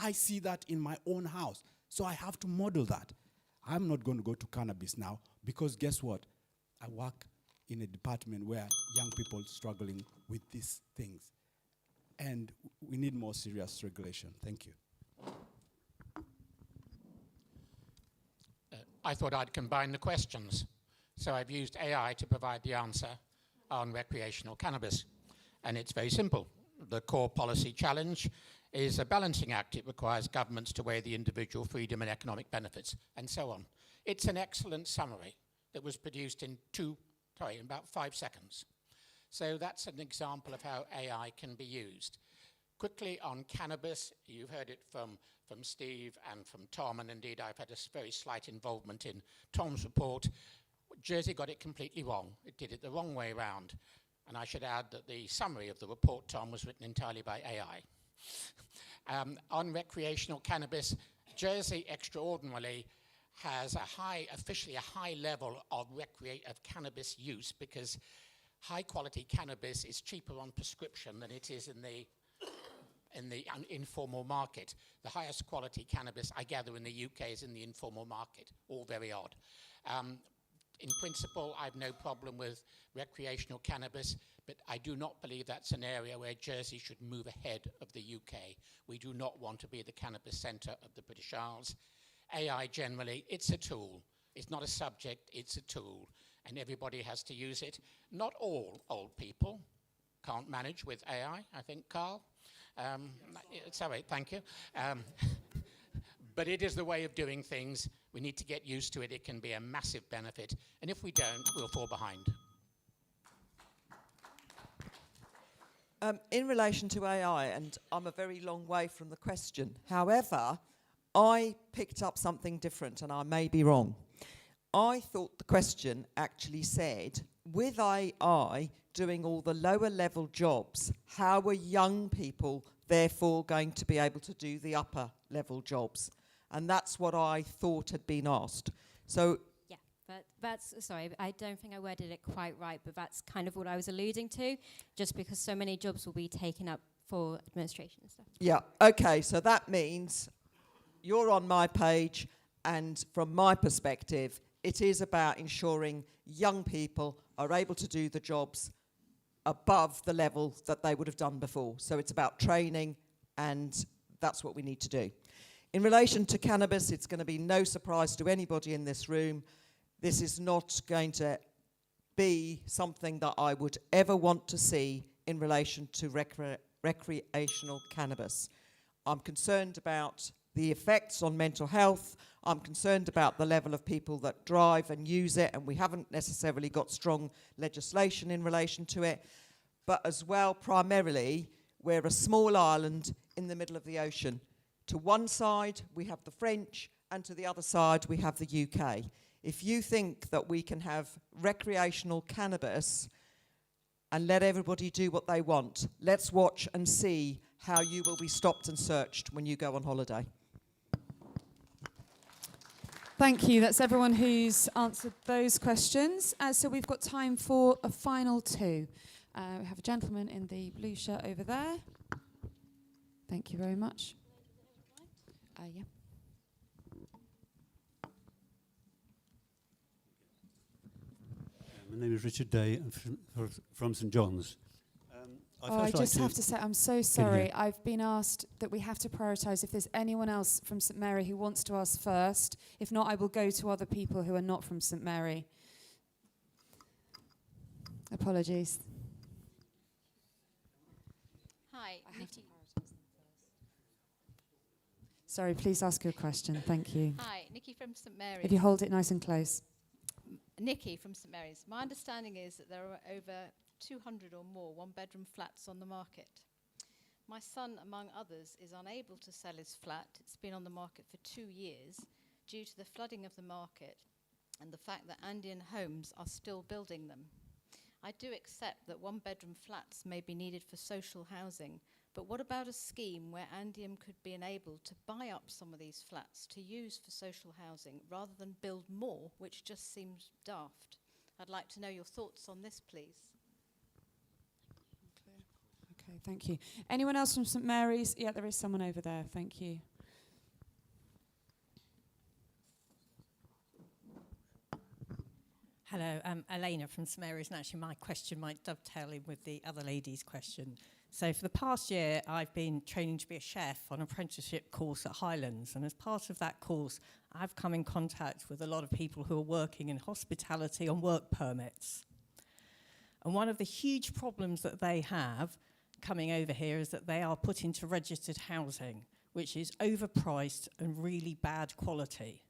S4: I see that in my own house, so I have to model that. I'm not going to go to cannabis now because guess what? I work in a department where young people are struggling with these things. And we need more serious regulation. Thank you.
S3: I thought I'd combine the questions. So I've used AI to provide the answer on recreational cannabis. And it's very simple. The core policy challenge is a balancing act. It requires governments to weigh the individual freedom and economic benefits, and so on. It's an excellent summary that was produced in about 5 seconds. So that's an example of how AI can be used. Quickly on cannabis, you've heard it from Steve and from Tom, and indeed I've had a very slight involvement in Tom's report. Jersey got it completely wrong. It did it the wrong way around. And I should add that the summary of the report, Tom, was written entirely by AI. On recreational cannabis, Jersey extraordinarily has officially a high level of cannabis use because high quality cannabis is cheaper on prescription than it is in the informal market. The highest quality cannabis, I gather, in the UK is in the informal market, all very odd. In principle, I have no problem with recreational cannabis, but I do not believe that's an area where Jersey should move ahead of the UK. We do not want to be the cannabis centre of the British Isles. AI generally, it's a tool. It's not a subject, it's a tool. And everybody has to use it. Not all old people can't manage with AI, I think, Carl. Sorry, thank you. But it is the way of doing things. We need to get used to it. It can be a massive benefit. And if we don't, we'll fall behind.
S2: In relation to AI, and I'm a very long way from the question. However, I picked up something different, and I may be wrong. I thought the question actually said, with AI doing all the lower level jobs, how are young people therefore going to be able to do the upper level jobs? And that's what I thought had been asked. So
S21: yeah, but that's, sorry, I don't think I worded it quite right, but that's kind of what I was alluding to, just because so many jobs will be taken up for administration and stuff.
S2: yeah, okay, so that means you're on my page, and from my perspective, it is about ensuring young people are able to do the jobs above the level that they would have done before. So it's about training, and that's what we need to do. In relation to cannabis, it's going to be no surprise to anybody in this room. This is not going to be something that I would ever want to see in relation to recreational cannabis. I'm concerned about the effects on mental health. I'm concerned about the level of people that drive and use it, and we haven't necessarily got strong legislation in relation to it. But as well, primarily, we're a small island in the middle of the ocean. To one side, we have the French, and to the other side, we have the UK. If you think that we can have recreational cannabis and let everybody do what they want, let's watch and see how you will be stopped and searched when you go on holiday.
S1: Thank you. That's everyone who's answered those questions. So we've got time for a final two. We have a gentleman in the blue shirt over there. Thank you very much. Yeah.
S18: My name is Richard Day. I'm from St John's.
S1: I just have to say, I'm so sorry. I've been asked that we have to prioritise if there's anyone else from St Mary who wants to ask first. If not, I will go to other people who are not from St Mary. Apologies.
S19: Hi, Nikki.
S1: Sorry, please ask your question. Thank you.
S19: Hi, Nikki from St Mary's.
S1: If you hold it nice and close.
S19: Nikki from St Mary's. My understanding is that there are over 200 or more one-bedroom flats on the market. My son, among others, is unable to sell his flat. It's been on the market for 2 years due to the flooding of the market and the fact that Andean Homes are still building them. I do accept that one-bedroom flats may be needed for social housing, but what about a scheme where Andean could be enabled to buy up some of these flats to use for social housing rather than build more, which just seems daft? I'd like to know your thoughts on this, please.
S1: Okay, thank you. Anyone else from St Mary's? Yeah, there is someone over there. Thank you.
S23: Hello, I'm Elena from St Mary's, and actually my question might dovetail in with the other lady's question. So for the past year, I've been training to be a chef on an apprenticeship course at Highlands, and as part of that course, I've come in contact with a lot of people who are working in hospitality on work permits. And one of the huge problems that they have coming over here is that they are put into registered housing, which is overpriced and really bad quality.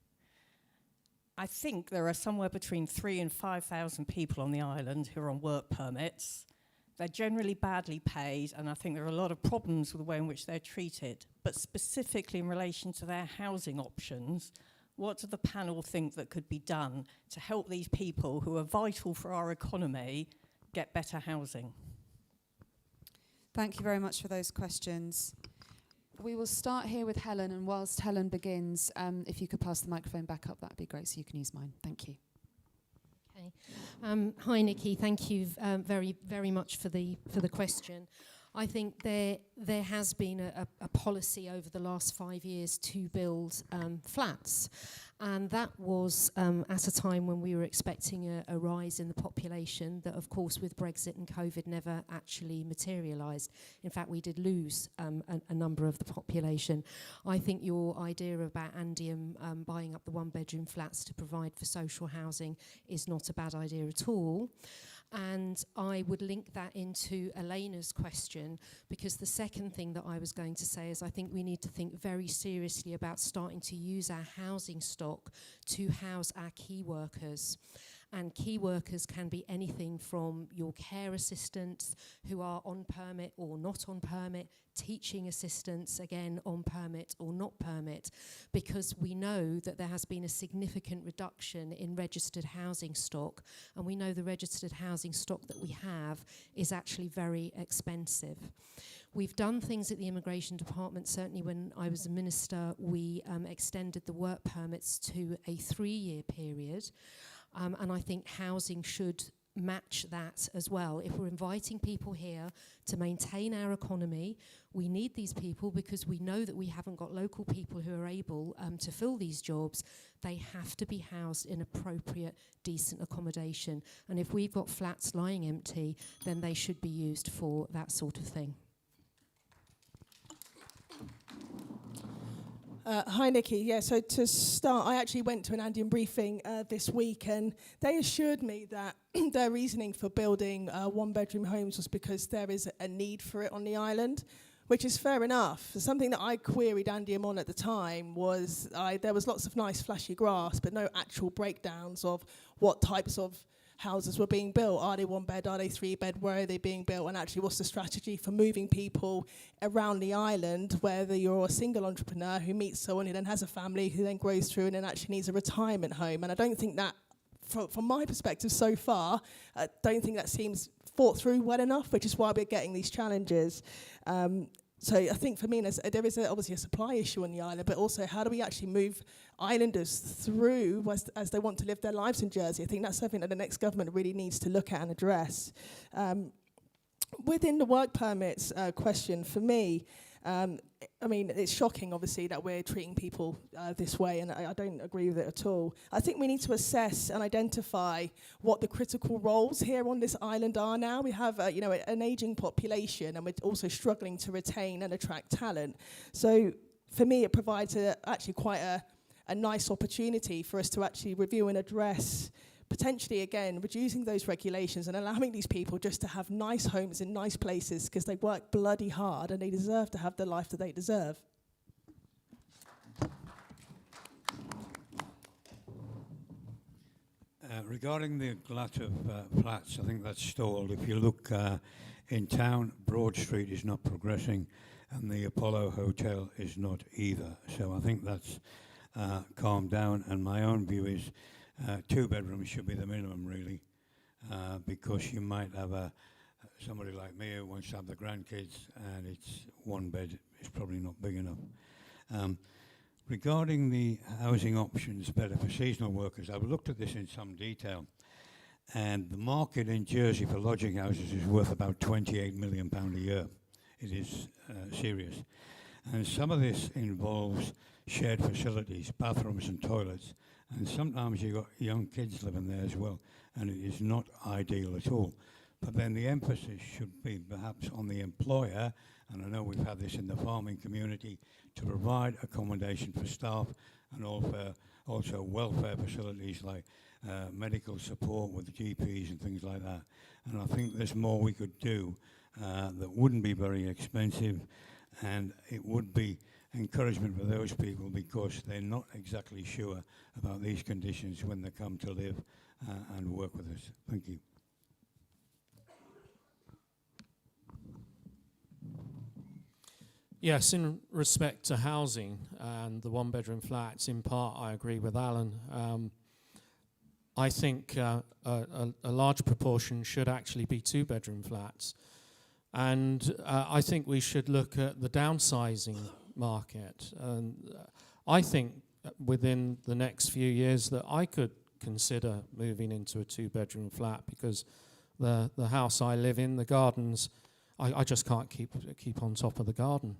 S23: I think there are somewhere between 3,000 and 5,000 people on the island who are on work permits. They're generally badly paid, and I think there are a lot of problems with the way in which they're treated. But specifically in relation to their housing options, what do the panel think that could be done to help these people who are vital for our economy get better housing?
S1: Thank you very much for those questions. We will start here with Helen, and whilst Helen begins, if you could pass the microphone back up, that'd be great, so you can use mine. Thank you.
S9: Okay. Hi, Nikki. Thank you very, very much for the question. I think there has been a policy over the last 5 years to build flats, and that was at a time when we were expecting a rise in the population that, of course, with Brexit and COVID never actually materialised. In fact, we did lose a number of the population. I think your idea about Andean buying up the one-bedroom flats to provide for social housing is not a bad idea at all. And I would link that into Elena's question, because the second thing that I was going to say is I think we need to think very seriously about starting to use our housing stock to house our key workers. And key workers can be anything from your care assistants who are on permit or not on permit, teaching assistants, again, on permit or not permit, because we know that there has been a significant reduction in registered housing stock, and we know the registered housing stock that we have is actually very expensive. We've done things at the Immigration Department. Certainly when I was a minister, we extended the work permits to a 3-year period. And I think housing should match that as well. If we're inviting people here to maintain our economy, we need these people because we know that we haven't got local people who are able to fill these jobs. They have to be housed in appropriate, decent accommodation. And if we've got flats lying empty, then they should be used for that sort of thing.
S8: Hi, Nikki. Yeah, so to start, I actually went to an Andean briefing this week, and they assured me that their reasoning for building one-bedroom homes was because there is a need for it on the island, which is fair enough. Something that I queried Andean on at the time was there was lots of nice flashy grass, but no actual breakdowns of what types of houses were being built. Are they one bed? Are they 3 bed? Where are they being built? And actually, what's the strategy for moving people around the island, whether you're a single entrepreneur who meets someone who then has a family, who then grows through and then actually needs a retirement home? And I don't think that, from my perspective so far, I don't think that seems thought through well enough, which is why we're getting these challenges. So I think for me, there is obviously a supply issue on the island, but also how do we actually move islanders through as they want to live their lives in Jersey? I think that's something that the next government really needs to look at and address. Within the work permits question, for me, I mean, it's shocking, obviously, that we're treating people this way, and I don't agree with it at all. I think we need to assess and identify what the critical roles here on this island are now. We have, an aging population, and we're also struggling to retain and attract talent. So, for me, it provides actually quite a nice opportunity for us to actually review and address potentially, again, reducing those regulations and allowing these people just to have nice homes in nice places because they work bloody hard and they deserve to have the life that they deserve.
S7: Regarding the glut of flats, I think that's stalled. If you look in town, Broad Street is not progressing and the Apollo Hotel is not either. So I think that's calmed down, and my own view is 2 bedrooms should be the minimum, really, because you might have somebody like me who wants to have the grandkids, and it's 1 bed. It's probably not big enough. Regarding the housing options better for seasonal workers, I've looked at this in some detail, and the market in Jersey for lodging houses is worth about £28 million a year. It is serious. And some of this involves shared facilities, bathrooms and toilets. And sometimes you've got young kids living there as well, and it is not ideal at all. But then the emphasis should be perhaps on the employer, and I know we've had this in the farming community, to provide accommodation for staff and also welfare facilities like medical support with GPs and things like that. And I think there's more we could do that wouldn't be very expensive, and it would be encouragement for those people because they're not exactly sure about these conditions when they come to live and work with us. Thank you.
S6: Yes, in respect to housing and the 1-bedroom flats, in part I agree with Alan. I think a large proportion should actually be 2-bedroom flats. And I think we should look at the downsizing market. And I think within the next few years that I could consider moving into a 2-bedroom flat because the house I live in, the gardens, I just can't keep on top of the garden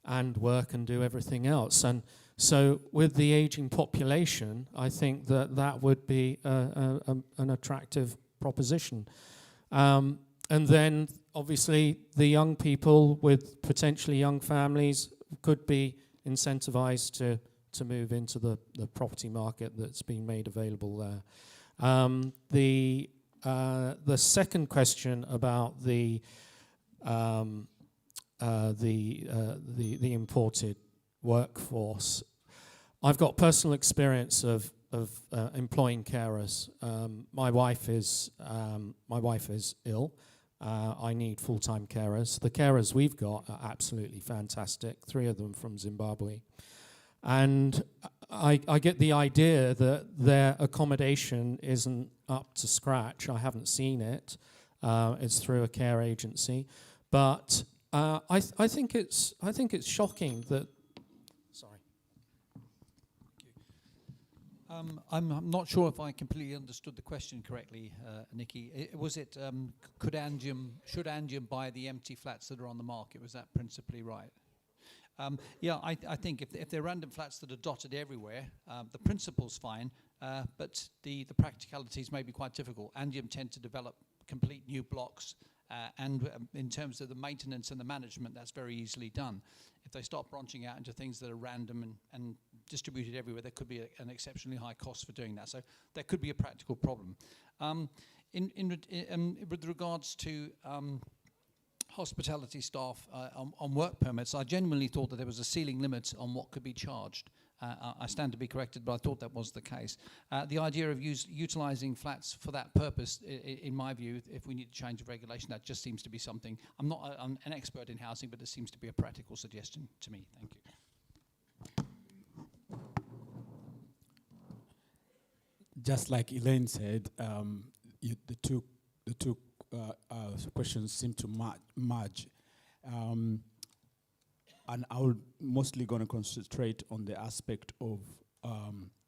S6: and work and do everything else. And so with the aging population, I think that would be an attractive proposition. And then, obviously, the young people with potentially young families could be incentivized to move into the property market that's been made available there. The second question about the imported workforce, I've got personal experience of employing carers. My wife is ill. I need full-time carers. The carers we've got are absolutely fantastic, 3 of them from Zimbabwe. And I get the idea that their accommodation isn't up to scratch. I haven't seen it. It's through a care agency. But I think it's shocking that... Sorry.
S5: I'm not sure if I completely understood the question correctly, Nikki. Should Andium buy the empty flats that are on the market? Was that principally right? Yeah, I think if they're random flats that are dotted everywhere, the principle's fine, but the practicalities may be quite difficult. Andium tend to develop complete new blocks and in terms of the maintenance and the management, that's very easily done. If they start branching out into things that are random and distributed everywhere, there could be an exceptionally high cost for doing that. So there could be a practical problem. With regards to hospitality staff on work permits, I genuinely thought that there was a ceiling limit on what could be charged. I stand to be corrected, but I thought that was the case. The idea of utilising flats for that purpose, in my view, if we need to change the regulation, that just seems to be something. I'm not an expert in housing, but it seems to be a practical suggestion to me. Thank you.
S4: Just like Elaine said, the two questions seem to merge. And I'm mostly going to concentrate on the aspect of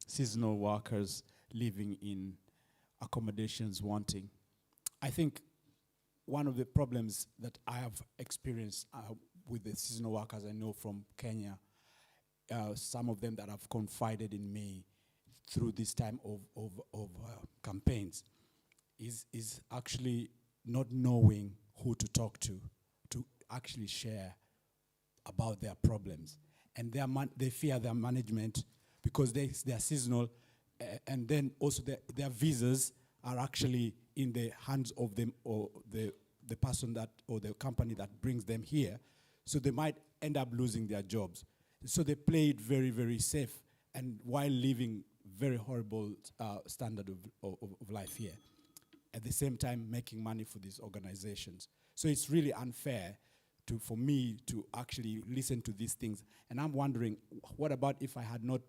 S4: seasonal workers living in accommodations wanting. I think one of the problems that I have experienced with the seasonal workers I know from Kenya, some of them that have confided in me through this time of campaigns, is actually not knowing who to talk to actually share about their problems. And they fear their management because they are seasonal, and then also their visas are actually in the hands of them or the person that or the company that brings them here. So they might end up losing their jobs. So they play it very, very safe, and while living very horrible standard of life here, at the same time making money for these organizations. So it's really unfair for me to actually listen to these things. And I'm wondering, what about if I had not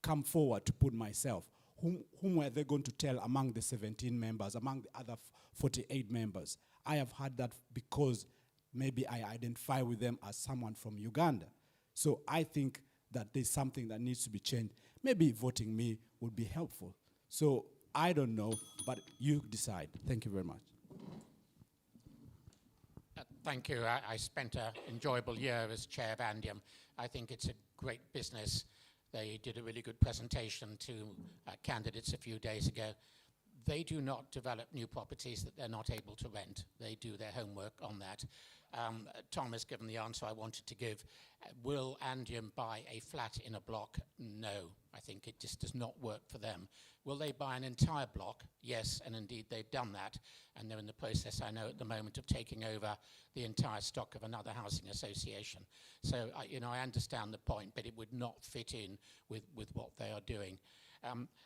S4: come forward to put myself? Whom were they going to tell among the 17 members, among the other 48 members? I have had that because maybe I identify with them as someone from Uganda. So I think that there's something that needs to be changed. Maybe voting me would be helpful. So I don't know, but you decide. Thank you very much.
S3: Thank you. I spent an enjoyable year as chair of Andium. I think it's a great business. They did a really good presentation to candidates a few days ago. They do not develop new properties that they're not able to rent. They do their homework on that. Tom has given the answer I wanted to give. Will Andium buy a flat in a block? No. I think it just does not work for them. Will they buy an entire block? Yes, and indeed they've done that. And they're in the process, I know, at the moment of taking over the entire stock of another housing association. So, I understand the point, but it would not fit in with what they are doing.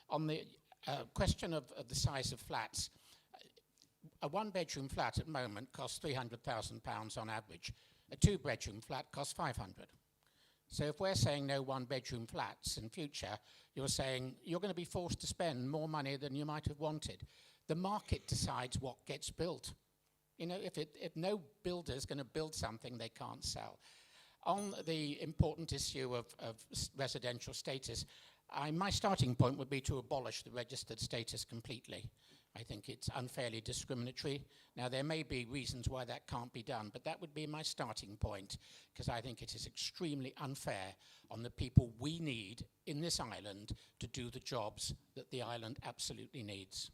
S3: On the question of the size of flats, a one-bedroom flat at the moment costs £300,000 on average. A two-bedroom flat costs 500. So if we're saying no one-bedroom flats in future, you're saying you're going to be forced to spend more money than you might have wanted. The market decides what gets built. If no builder is going to build something they can't sell. On the important issue of residential status, my starting point would be to abolish the registered status completely. I think it's unfairly discriminatory. Now, there may be reasons why that can't be done, but that would be my starting point, because I think it is extremely unfair on the people we need in this island to do the jobs that the island absolutely needs.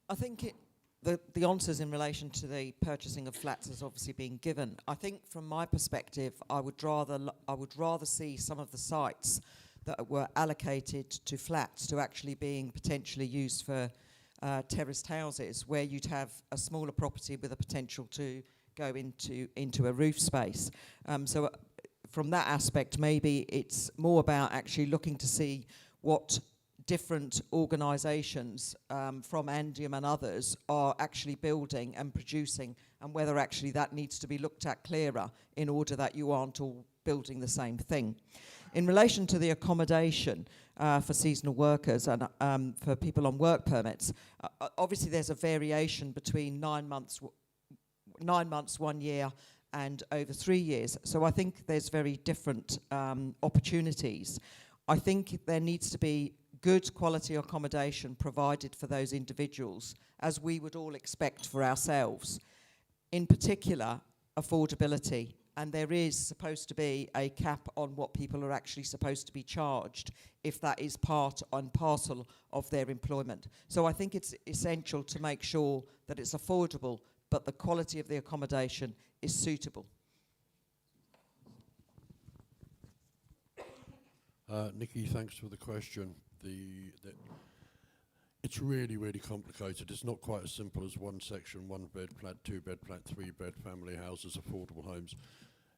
S2: I think the answers in relation to the purchasing of flats has obviously been given. I think from my perspective, I would rather see some of the sites that were allocated to flats to actually being potentially used for terraced houses, where you'd have a smaller property with a potential to go into a roof space. So from that aspect, maybe it's more about actually looking to see what different organisations from Andium and others are actually building and producing, and whether actually that needs to be looked at clearer in order that you aren't all building the same thing. In relation to the accommodation for seasonal workers and for people on work permits, obviously there's a variation between 9 months, 1 year, and over 3 years. So I think there's very different opportunities. I think there needs to be good quality accommodation provided for those individuals, as we would all expect for ourselves. In particular, affordability. and there is supposed to be a cap on what people are actually supposed to be charged if that is part and parcel of their employment. So I think it's essential to make sure that it's affordable, but the quality of the accommodation is suitable.
S10: Nikki, thanks for the question. It's really, really complicated. It's not quite as simple as one section, 1 bed flat, 2 bed flat, 3 bed family houses, affordable homes.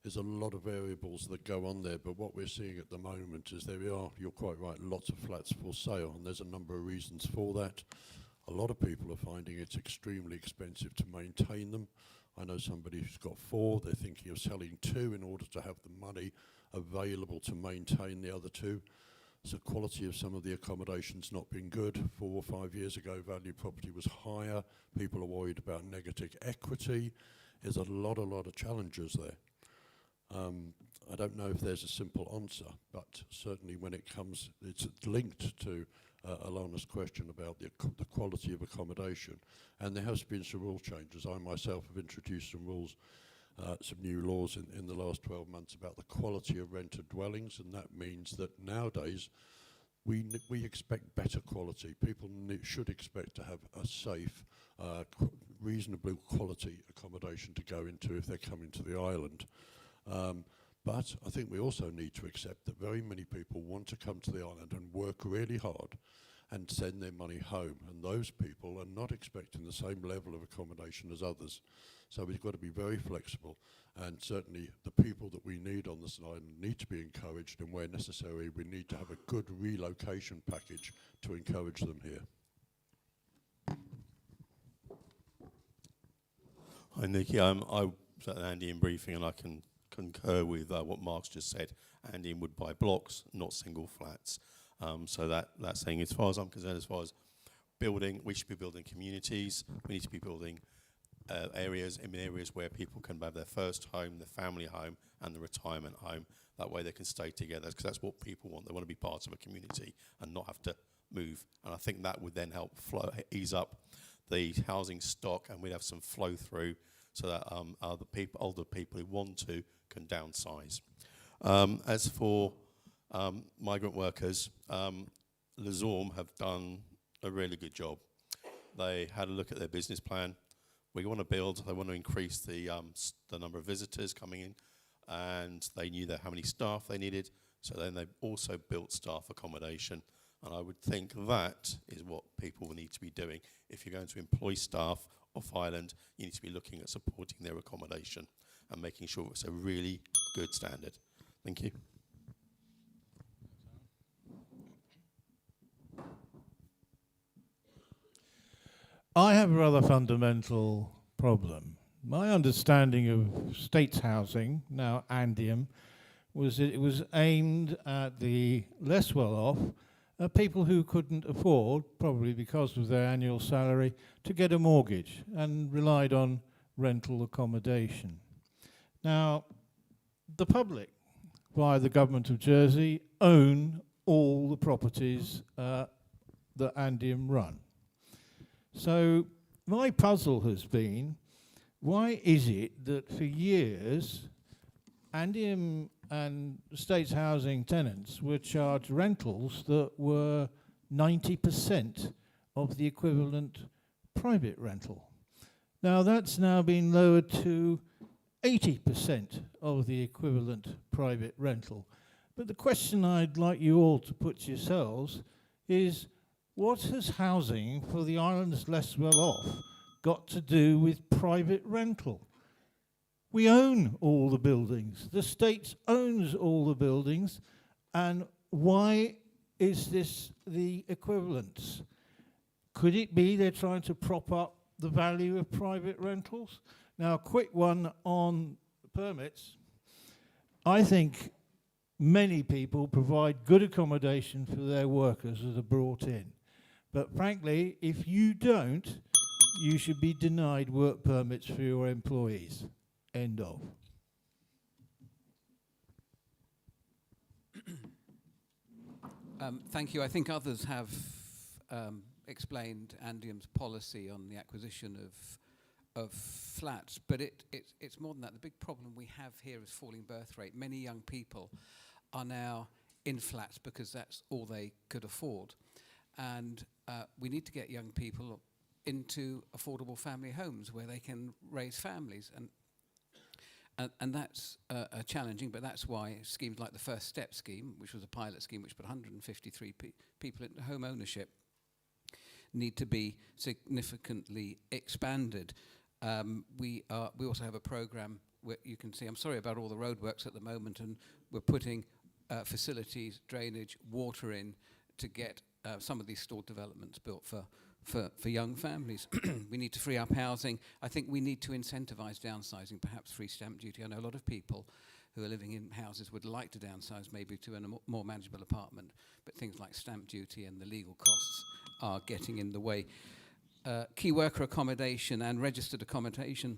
S10: There's a lot of variables that go on there, but what we're seeing at the moment is there are, you're quite right, lots of flats for sale, and there's a number of reasons for that. A lot of people are finding it's extremely expensive to maintain them. I know somebody who's got 4, they're thinking of selling 2 in order to have the money available to maintain the other 2. So quality of some of the accommodation's not been good. 4 or 5 years ago, value property was higher. People are worried about negative equity. There's a lot of challenges there. I don't know if there's a simple answer, but certainly when it comes, it's linked to Alana's question about the quality of accommodation. And there has been some rule changes. I myself have introduced some rules, some new laws in the last 12 months about the quality of rented dwellings, and that means that nowadays we expect better quality. People should expect to have a safe, reasonably quality accommodation to go into if they're coming to the island. But I think we also need to accept that very many people want to come to the island and work really hard and send their money home, and those people are not expecting the same level of accommodation as others. So we've got to be very flexible, and certainly the people that we need on this island need to be encouraged, and where necessary we need to have a good relocation package to encourage them here.
S11: Hi Nikki, I was at Andy in briefing, and I can concur with what Mark's just said. Andy would buy blocks, not single flats. So that's saying, as far as I'm concerned, as far as building, we should be building communities. We need to be building areas where people can have their first home, their family home, and the retirement home. That way they can stay together, because that's what people want. They want to be part of a community and not have to move. And I think that would then help ease up the housing stock, and we'd have some flow through so that older people who want to can downsize. As for migrant workers, Lazorm have done a really good job. They had a look at their business plan. We want to build, they want to increase the number of visitors coming in, and they knew how many staff they needed, so then they also built staff accommodation. And I would think that is what people will need to be doing. If you're going to employ staff off island, you need to be looking at supporting their accommodation and making sure it's a really good standard. Thank you.
S12: I have a rather fundamental problem. My understanding of states housing, now Andium, was that it was aimed at the less well-off, people who couldn't afford, probably because of their annual salary, to get a mortgage and relied on rental accommodation. Now, the public, via the government of Jersey, own all the properties that Andium run. So my puzzle has been, why is it that for years Andium and States housing tenants were charged rentals that were 90% of the equivalent private rental? Now that's now been lowered to 80% of the equivalent private rental. But the question I'd like you all to put to yourselves is, what has housing for the island's less well-off got to do with private rental? We own all the buildings. The state owns all the buildings. And why is this the equivalence? Could it be they're trying to prop up the value of private rentals? Now, a quick one on permits. I think many people provide good accommodation for their workers that are brought in. But frankly, if you don't, you should be denied work permits for your employees. End of.
S20: Thank you. I think others have explained Andium's policy on the acquisition of flats, but it's more than that. The big problem we have here is falling birth rate. Many young people are now in flats because that's all they could afford. And we need to get young people into affordable family homes where they can raise families. And that's challenging, but that's why schemes like the First Step scheme, which was a pilot scheme which put 153 people into home ownership, need to be significantly expanded. We also have a program where you can see, I'm sorry about all the roadworks at the moment, and we're putting facilities, drainage, water in to get some of these stored developments built for young families. We need to free up housing. I think we need to incentivise downsizing, perhaps free stamp duty. I know a lot of people who are living in houses would like to downsize maybe to a more manageable apartment, but things like stamp duty and the legal costs are getting in the way. Key worker accommodation and registered accommodation.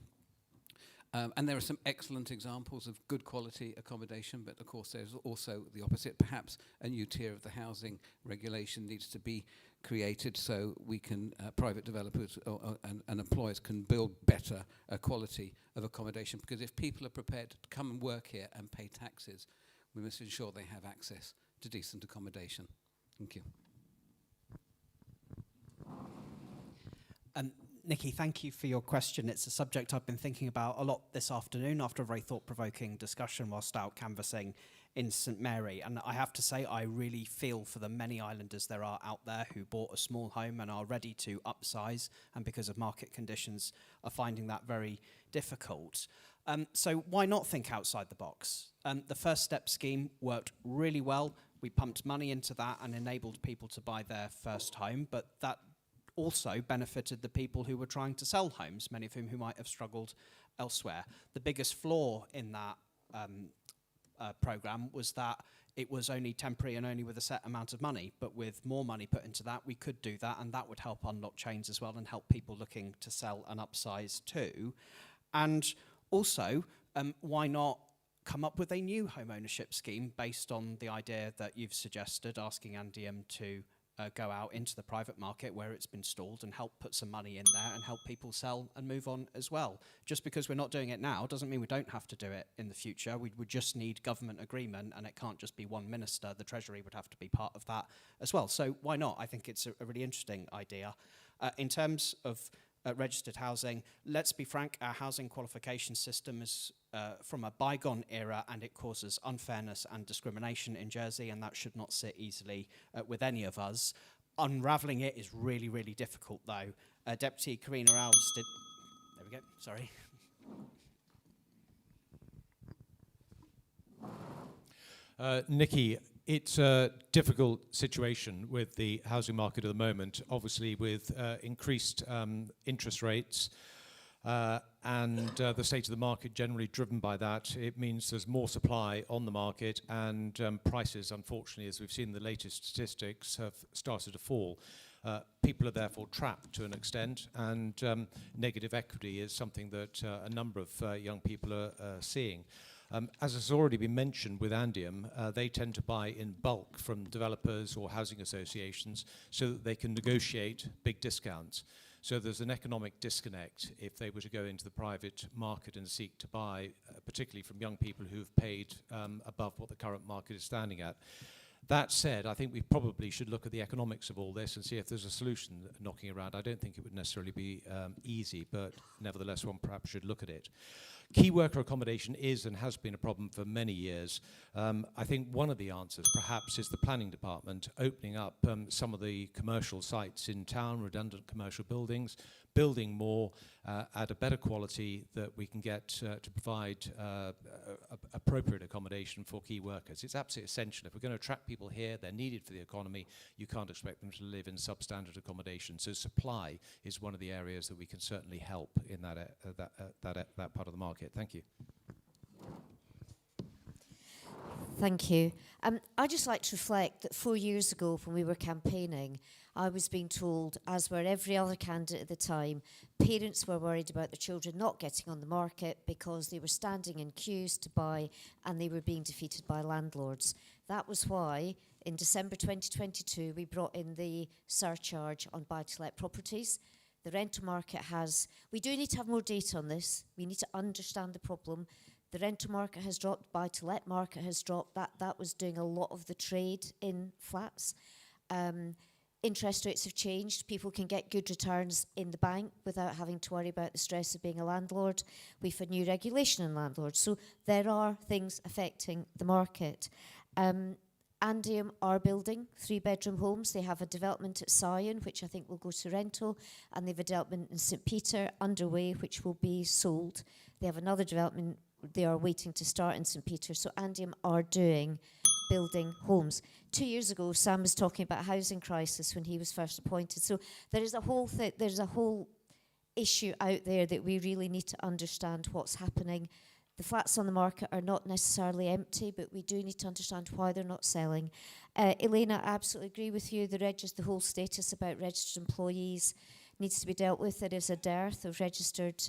S20: And there are some excellent examples of good quality accommodation, but of course there's also the opposite. Perhaps a new tier of the housing regulation needs to be created so we can, private developers and employers can build better quality of accommodation, because if people are prepared to come and work here and pay taxes, we must ensure they have access to decent accommodation. Thank you.
S13: Nikki, thank you for your question. It's a subject I've been thinking about a lot this afternoon after a very thought-provoking discussion whilst out canvassing in St Mary. And I have to say, I really feel for the many islanders there are out there who bought a small home and are ready to upsize, and because of market conditions are finding that very difficult. So why not think outside the box? The First Step scheme worked really well. We pumped money into that and enabled people to buy their first home, but that also benefited the people who were trying to sell homes, many of whom who might have struggled elsewhere. The biggest flaw in that programme was that it was only temporary and only with a set amount of money, but with more money put into that, we could do that, and that would help unlock chains as well and help people looking to sell and upsize too. And also, why not come up with a new home ownership scheme based on the idea that you've suggested, asking Andium to go out into the private market where it's been stalled and help put some money in there and help people sell and move on as well. Just because we're not doing it now doesn't mean we don't have to do it in the future. We would just need government agreement, and it can't just be one minister. The Treasury would have to be part of that as well. So why not? I think it's a really interesting idea. In terms of registered housing, let's be frank, our housing qualification system is from a bygone era, and it causes unfairness and discrimination in Jersey, and that should not sit easily with any of us. Unravelling it is really, really difficult, though. Deputy Karina Alves did... There we go, sorry.
S14: Nikki, it's a difficult situation with the housing market at the moment, obviously with increased interest rates and the state of the market generally driven by that. It means there's more supply on the market, and prices, unfortunately, as we've seen in the latest statistics, have started to fall. People are therefore trapped to an extent, and negative equity is something that a number of young people are seeing. As has already been mentioned with Andium, they tend to buy in bulk from developers or housing associations so that they can negotiate big discounts. So there's an economic disconnect if they were to go into the private market and seek to buy, particularly from young people who've paid above what the current market is standing at. That said, I think we probably should look at the economics of all this and see if there's a solution knocking around. I don't think it would necessarily be easy, but nevertheless one perhaps should look at it. Key worker accommodation is and has been a problem for many years. I think one of the answers perhaps is the planning department opening up some of the commercial sites in town, redundant commercial buildings, building more at a better quality that we can get to provide appropriate accommodation for key workers. It's absolutely essential. If we're going to attract people here, they're needed for the economy, you can't expect them to live in substandard accommodation. So supply is one of the areas that we can certainly help in that part of the market. Thank you.
S15: Thank you. I'd just like to reflect that 4 years ago when we were campaigning, I was being told, as were every other candidate at the time, parents were worried about their children not getting on the market because they were standing in queues to buy and they were being defeated by landlords. That was why in December 2022 we brought in the surcharge on buy-to-let properties The rental market we do need to have more data on this. We need to understand the problem. The rental market has dropped, buy-to-let market has dropped. That was doing a lot of the trade in flats. Interest rates have changed. People can get good returns in the bank without having to worry about the stress of being a landlord. We've had new regulation on landlords. So there are things affecting the market. Andium are building 3-bedroom homes. They have a development at Sion, which I think will go to rental, and they have a development in St. Peter underway, which will be sold. They have another development they are waiting to start in St. Peter. So Andium are building homes. 2 years ago, Sam was talking about a housing crisis when he was first appointed. So there's a whole issue out there that we really need to understand what's happening. The flats on the market are not necessarily empty, but we do need to understand why they're not selling. Elena, I absolutely agree with you. The whole status about registered employees needs to be dealt with. There is a dearth of registered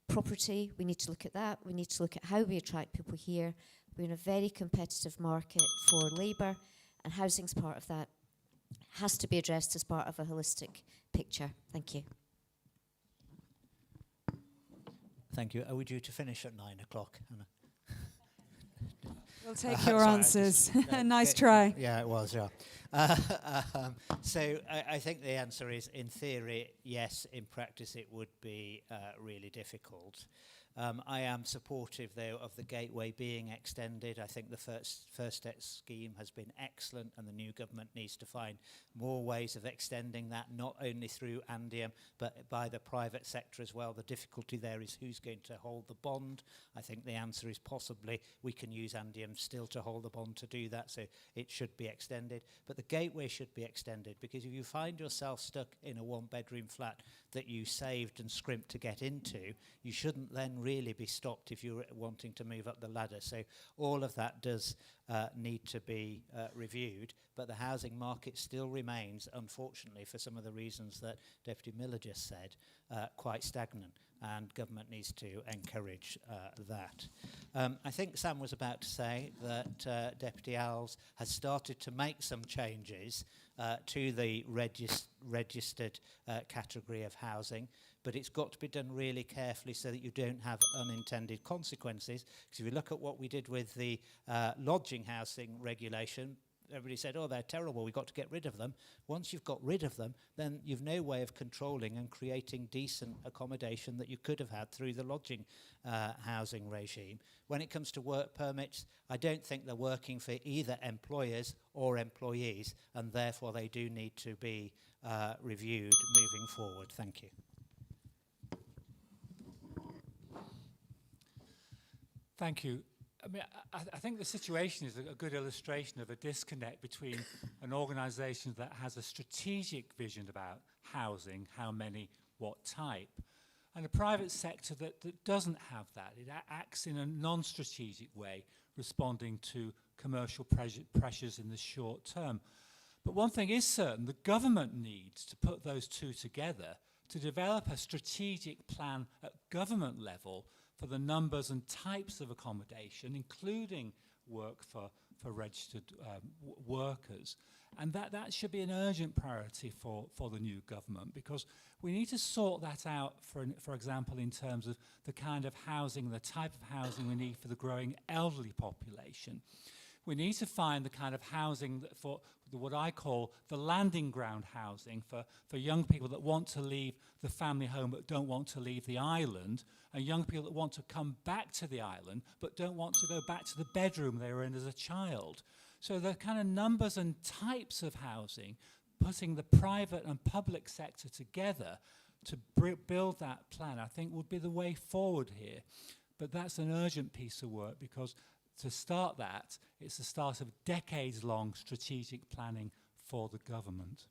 S15: property. We need to look at that. We need to look at how we attract people here. We're in a very competitive market for labour, and housing's part of that. Has to be addressed as part of a holistic picture. Thank you.
S16: Thank you. Are we due to finish at 9 o'clock?
S1: We'll take your answers. Nice try.
S16: Yeah, it was, yeah. So I think the answer is, in theory, yes. In practice, it would be really difficult. I am supportive, though, of the gateway being extended. I think the First Step scheme has been excellent, and the new government needs to find more ways of extending that, not only through Andium, but by the private sector as well. The difficulty there is who's going to hold the bond. I think the answer is possibly we can use Andium still to hold the bond to do that, so it should be extended. But the gateway should be extended, because if you find yourself stuck in a 1-bedroom flat that you saved and scrimped to get into, you shouldn't then really be stopped if you're wanting to move up the ladder. So all of that does need to be reviewed, but the housing market still remains, unfortunately, for some of the reasons that Deputy Miller just said, quite stagnant, and government needs to encourage that. I think Sam was about to say that Deputy Alves has started to make some changes to the registered category of housing, but it's got to be done really carefully so that you don't have unintended consequences. Because if you look at what we did with the lodging housing regulation, everybody said, oh, they're terrible, we've got to get rid of them. Once you've got rid of them, then you've no way of controlling and creating decent accommodation that you could have had through the lodging housing regime. When it comes to work permits, I don't think they're working for either employers or employees, and therefore they do need to be reviewed moving forward. Thank you.
S17: Thank you. I mean, I think the situation is a good illustration of a disconnect between an organisation that has a strategic vision about housing, how many, what type, and a private sector that doesn't have that. It acts in a non-strategic way, responding to commercial pressures in the short term. But one thing is certain, the government needs to put those two together to develop a strategic plan at government level for the numbers and types of accommodation, including work for registered workers. And that should be an urgent priority for the new government, because we need to sort that out, for example, in terms of the kind of housing, the type of housing we need for the growing elderly population. We need to find the kind of housing that for what I call the landing ground housing for young people that want to leave the family home but don't want to leave the island, and young people that want to come back to the island but don't want to go back to the bedroom they were in as a child. So the kind of numbers and types of housing, putting the private and public sector together to build that plan, I think would be the way forward here. But that's an urgent piece of work, because to start that, it's the start of decades-long strategic planning for the government.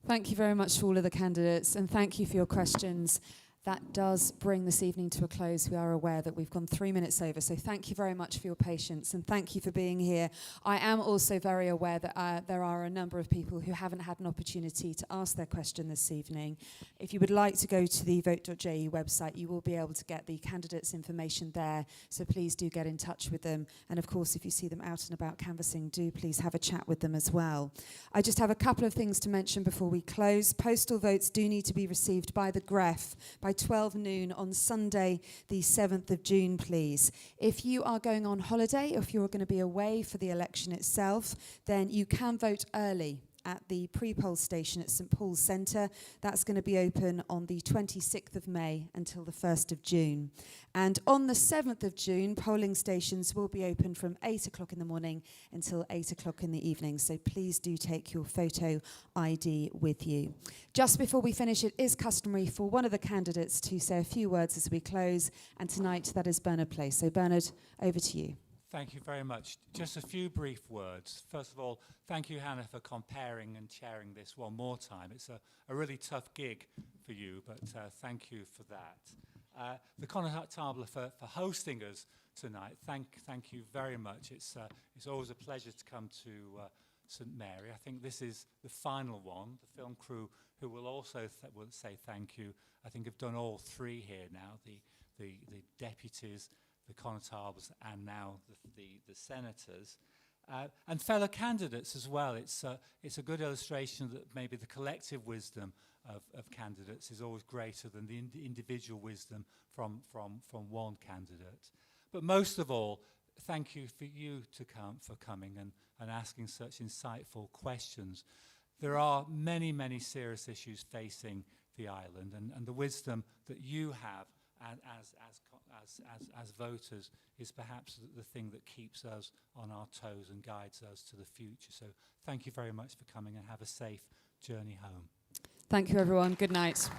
S1: Thank you very much to all of the candidates, and thank you for your questions. That does bring this evening to a close. We are aware that we've gone 3 minutes over, so thank you very much for your patience and thank you for being here. I am also very aware that there are a number of people who haven't had an opportunity to ask their question this evening. If you would like to go to the vote.je website, you will be able to get the candidates' information there, so please do get in touch with them. And of course, if you see them out and about canvassing, do please have a chat with them as well. I just have a couple of things to mention before we close. Postal votes do need to be received by the GREF by 12 noon on Sunday, the 7th of June, please. If you are going on holiday, or if you're going to be away for the election itself, then you can vote early at the pre-poll station at St Paul's Centre. That's going to be open on the 26th of May until the 1st of June. And on the 7th of June, polling stations will be open from 8 o'clock in the morning until 8 o'clock in the evening. So please do take your photo ID with you. Just before we finish, it is customary for one of the candidates to say a few words as we close. And tonight, that is Bernard Place. So Bernard, over to you.
S17: Thank you very much. Just a few brief words. First of all, thank you, Hannah, for comparing and chairing this one more time. It's a really tough gig for you, but thank you for that. The Untitled for hosting us tonight, thank you very much. It's always a pleasure to come to St Mary. I think this is the final one. The film crew, who will also will say thank you, I think have done all three here now, the deputies, the constables, and now the senators, and fellow candidates as well. It's a good illustration that maybe the collective wisdom of candidates is always greater than the individual wisdom from one candidate. But most of all, thank you for coming and asking such insightful questions. There are many, many serious issues facing the island, and the wisdom that you have as voters is perhaps the thing that keeps us on our toes and guides us to the future. So thank you very much for coming, and have a safe journey home.
S1: Thank you, everyone. Good night.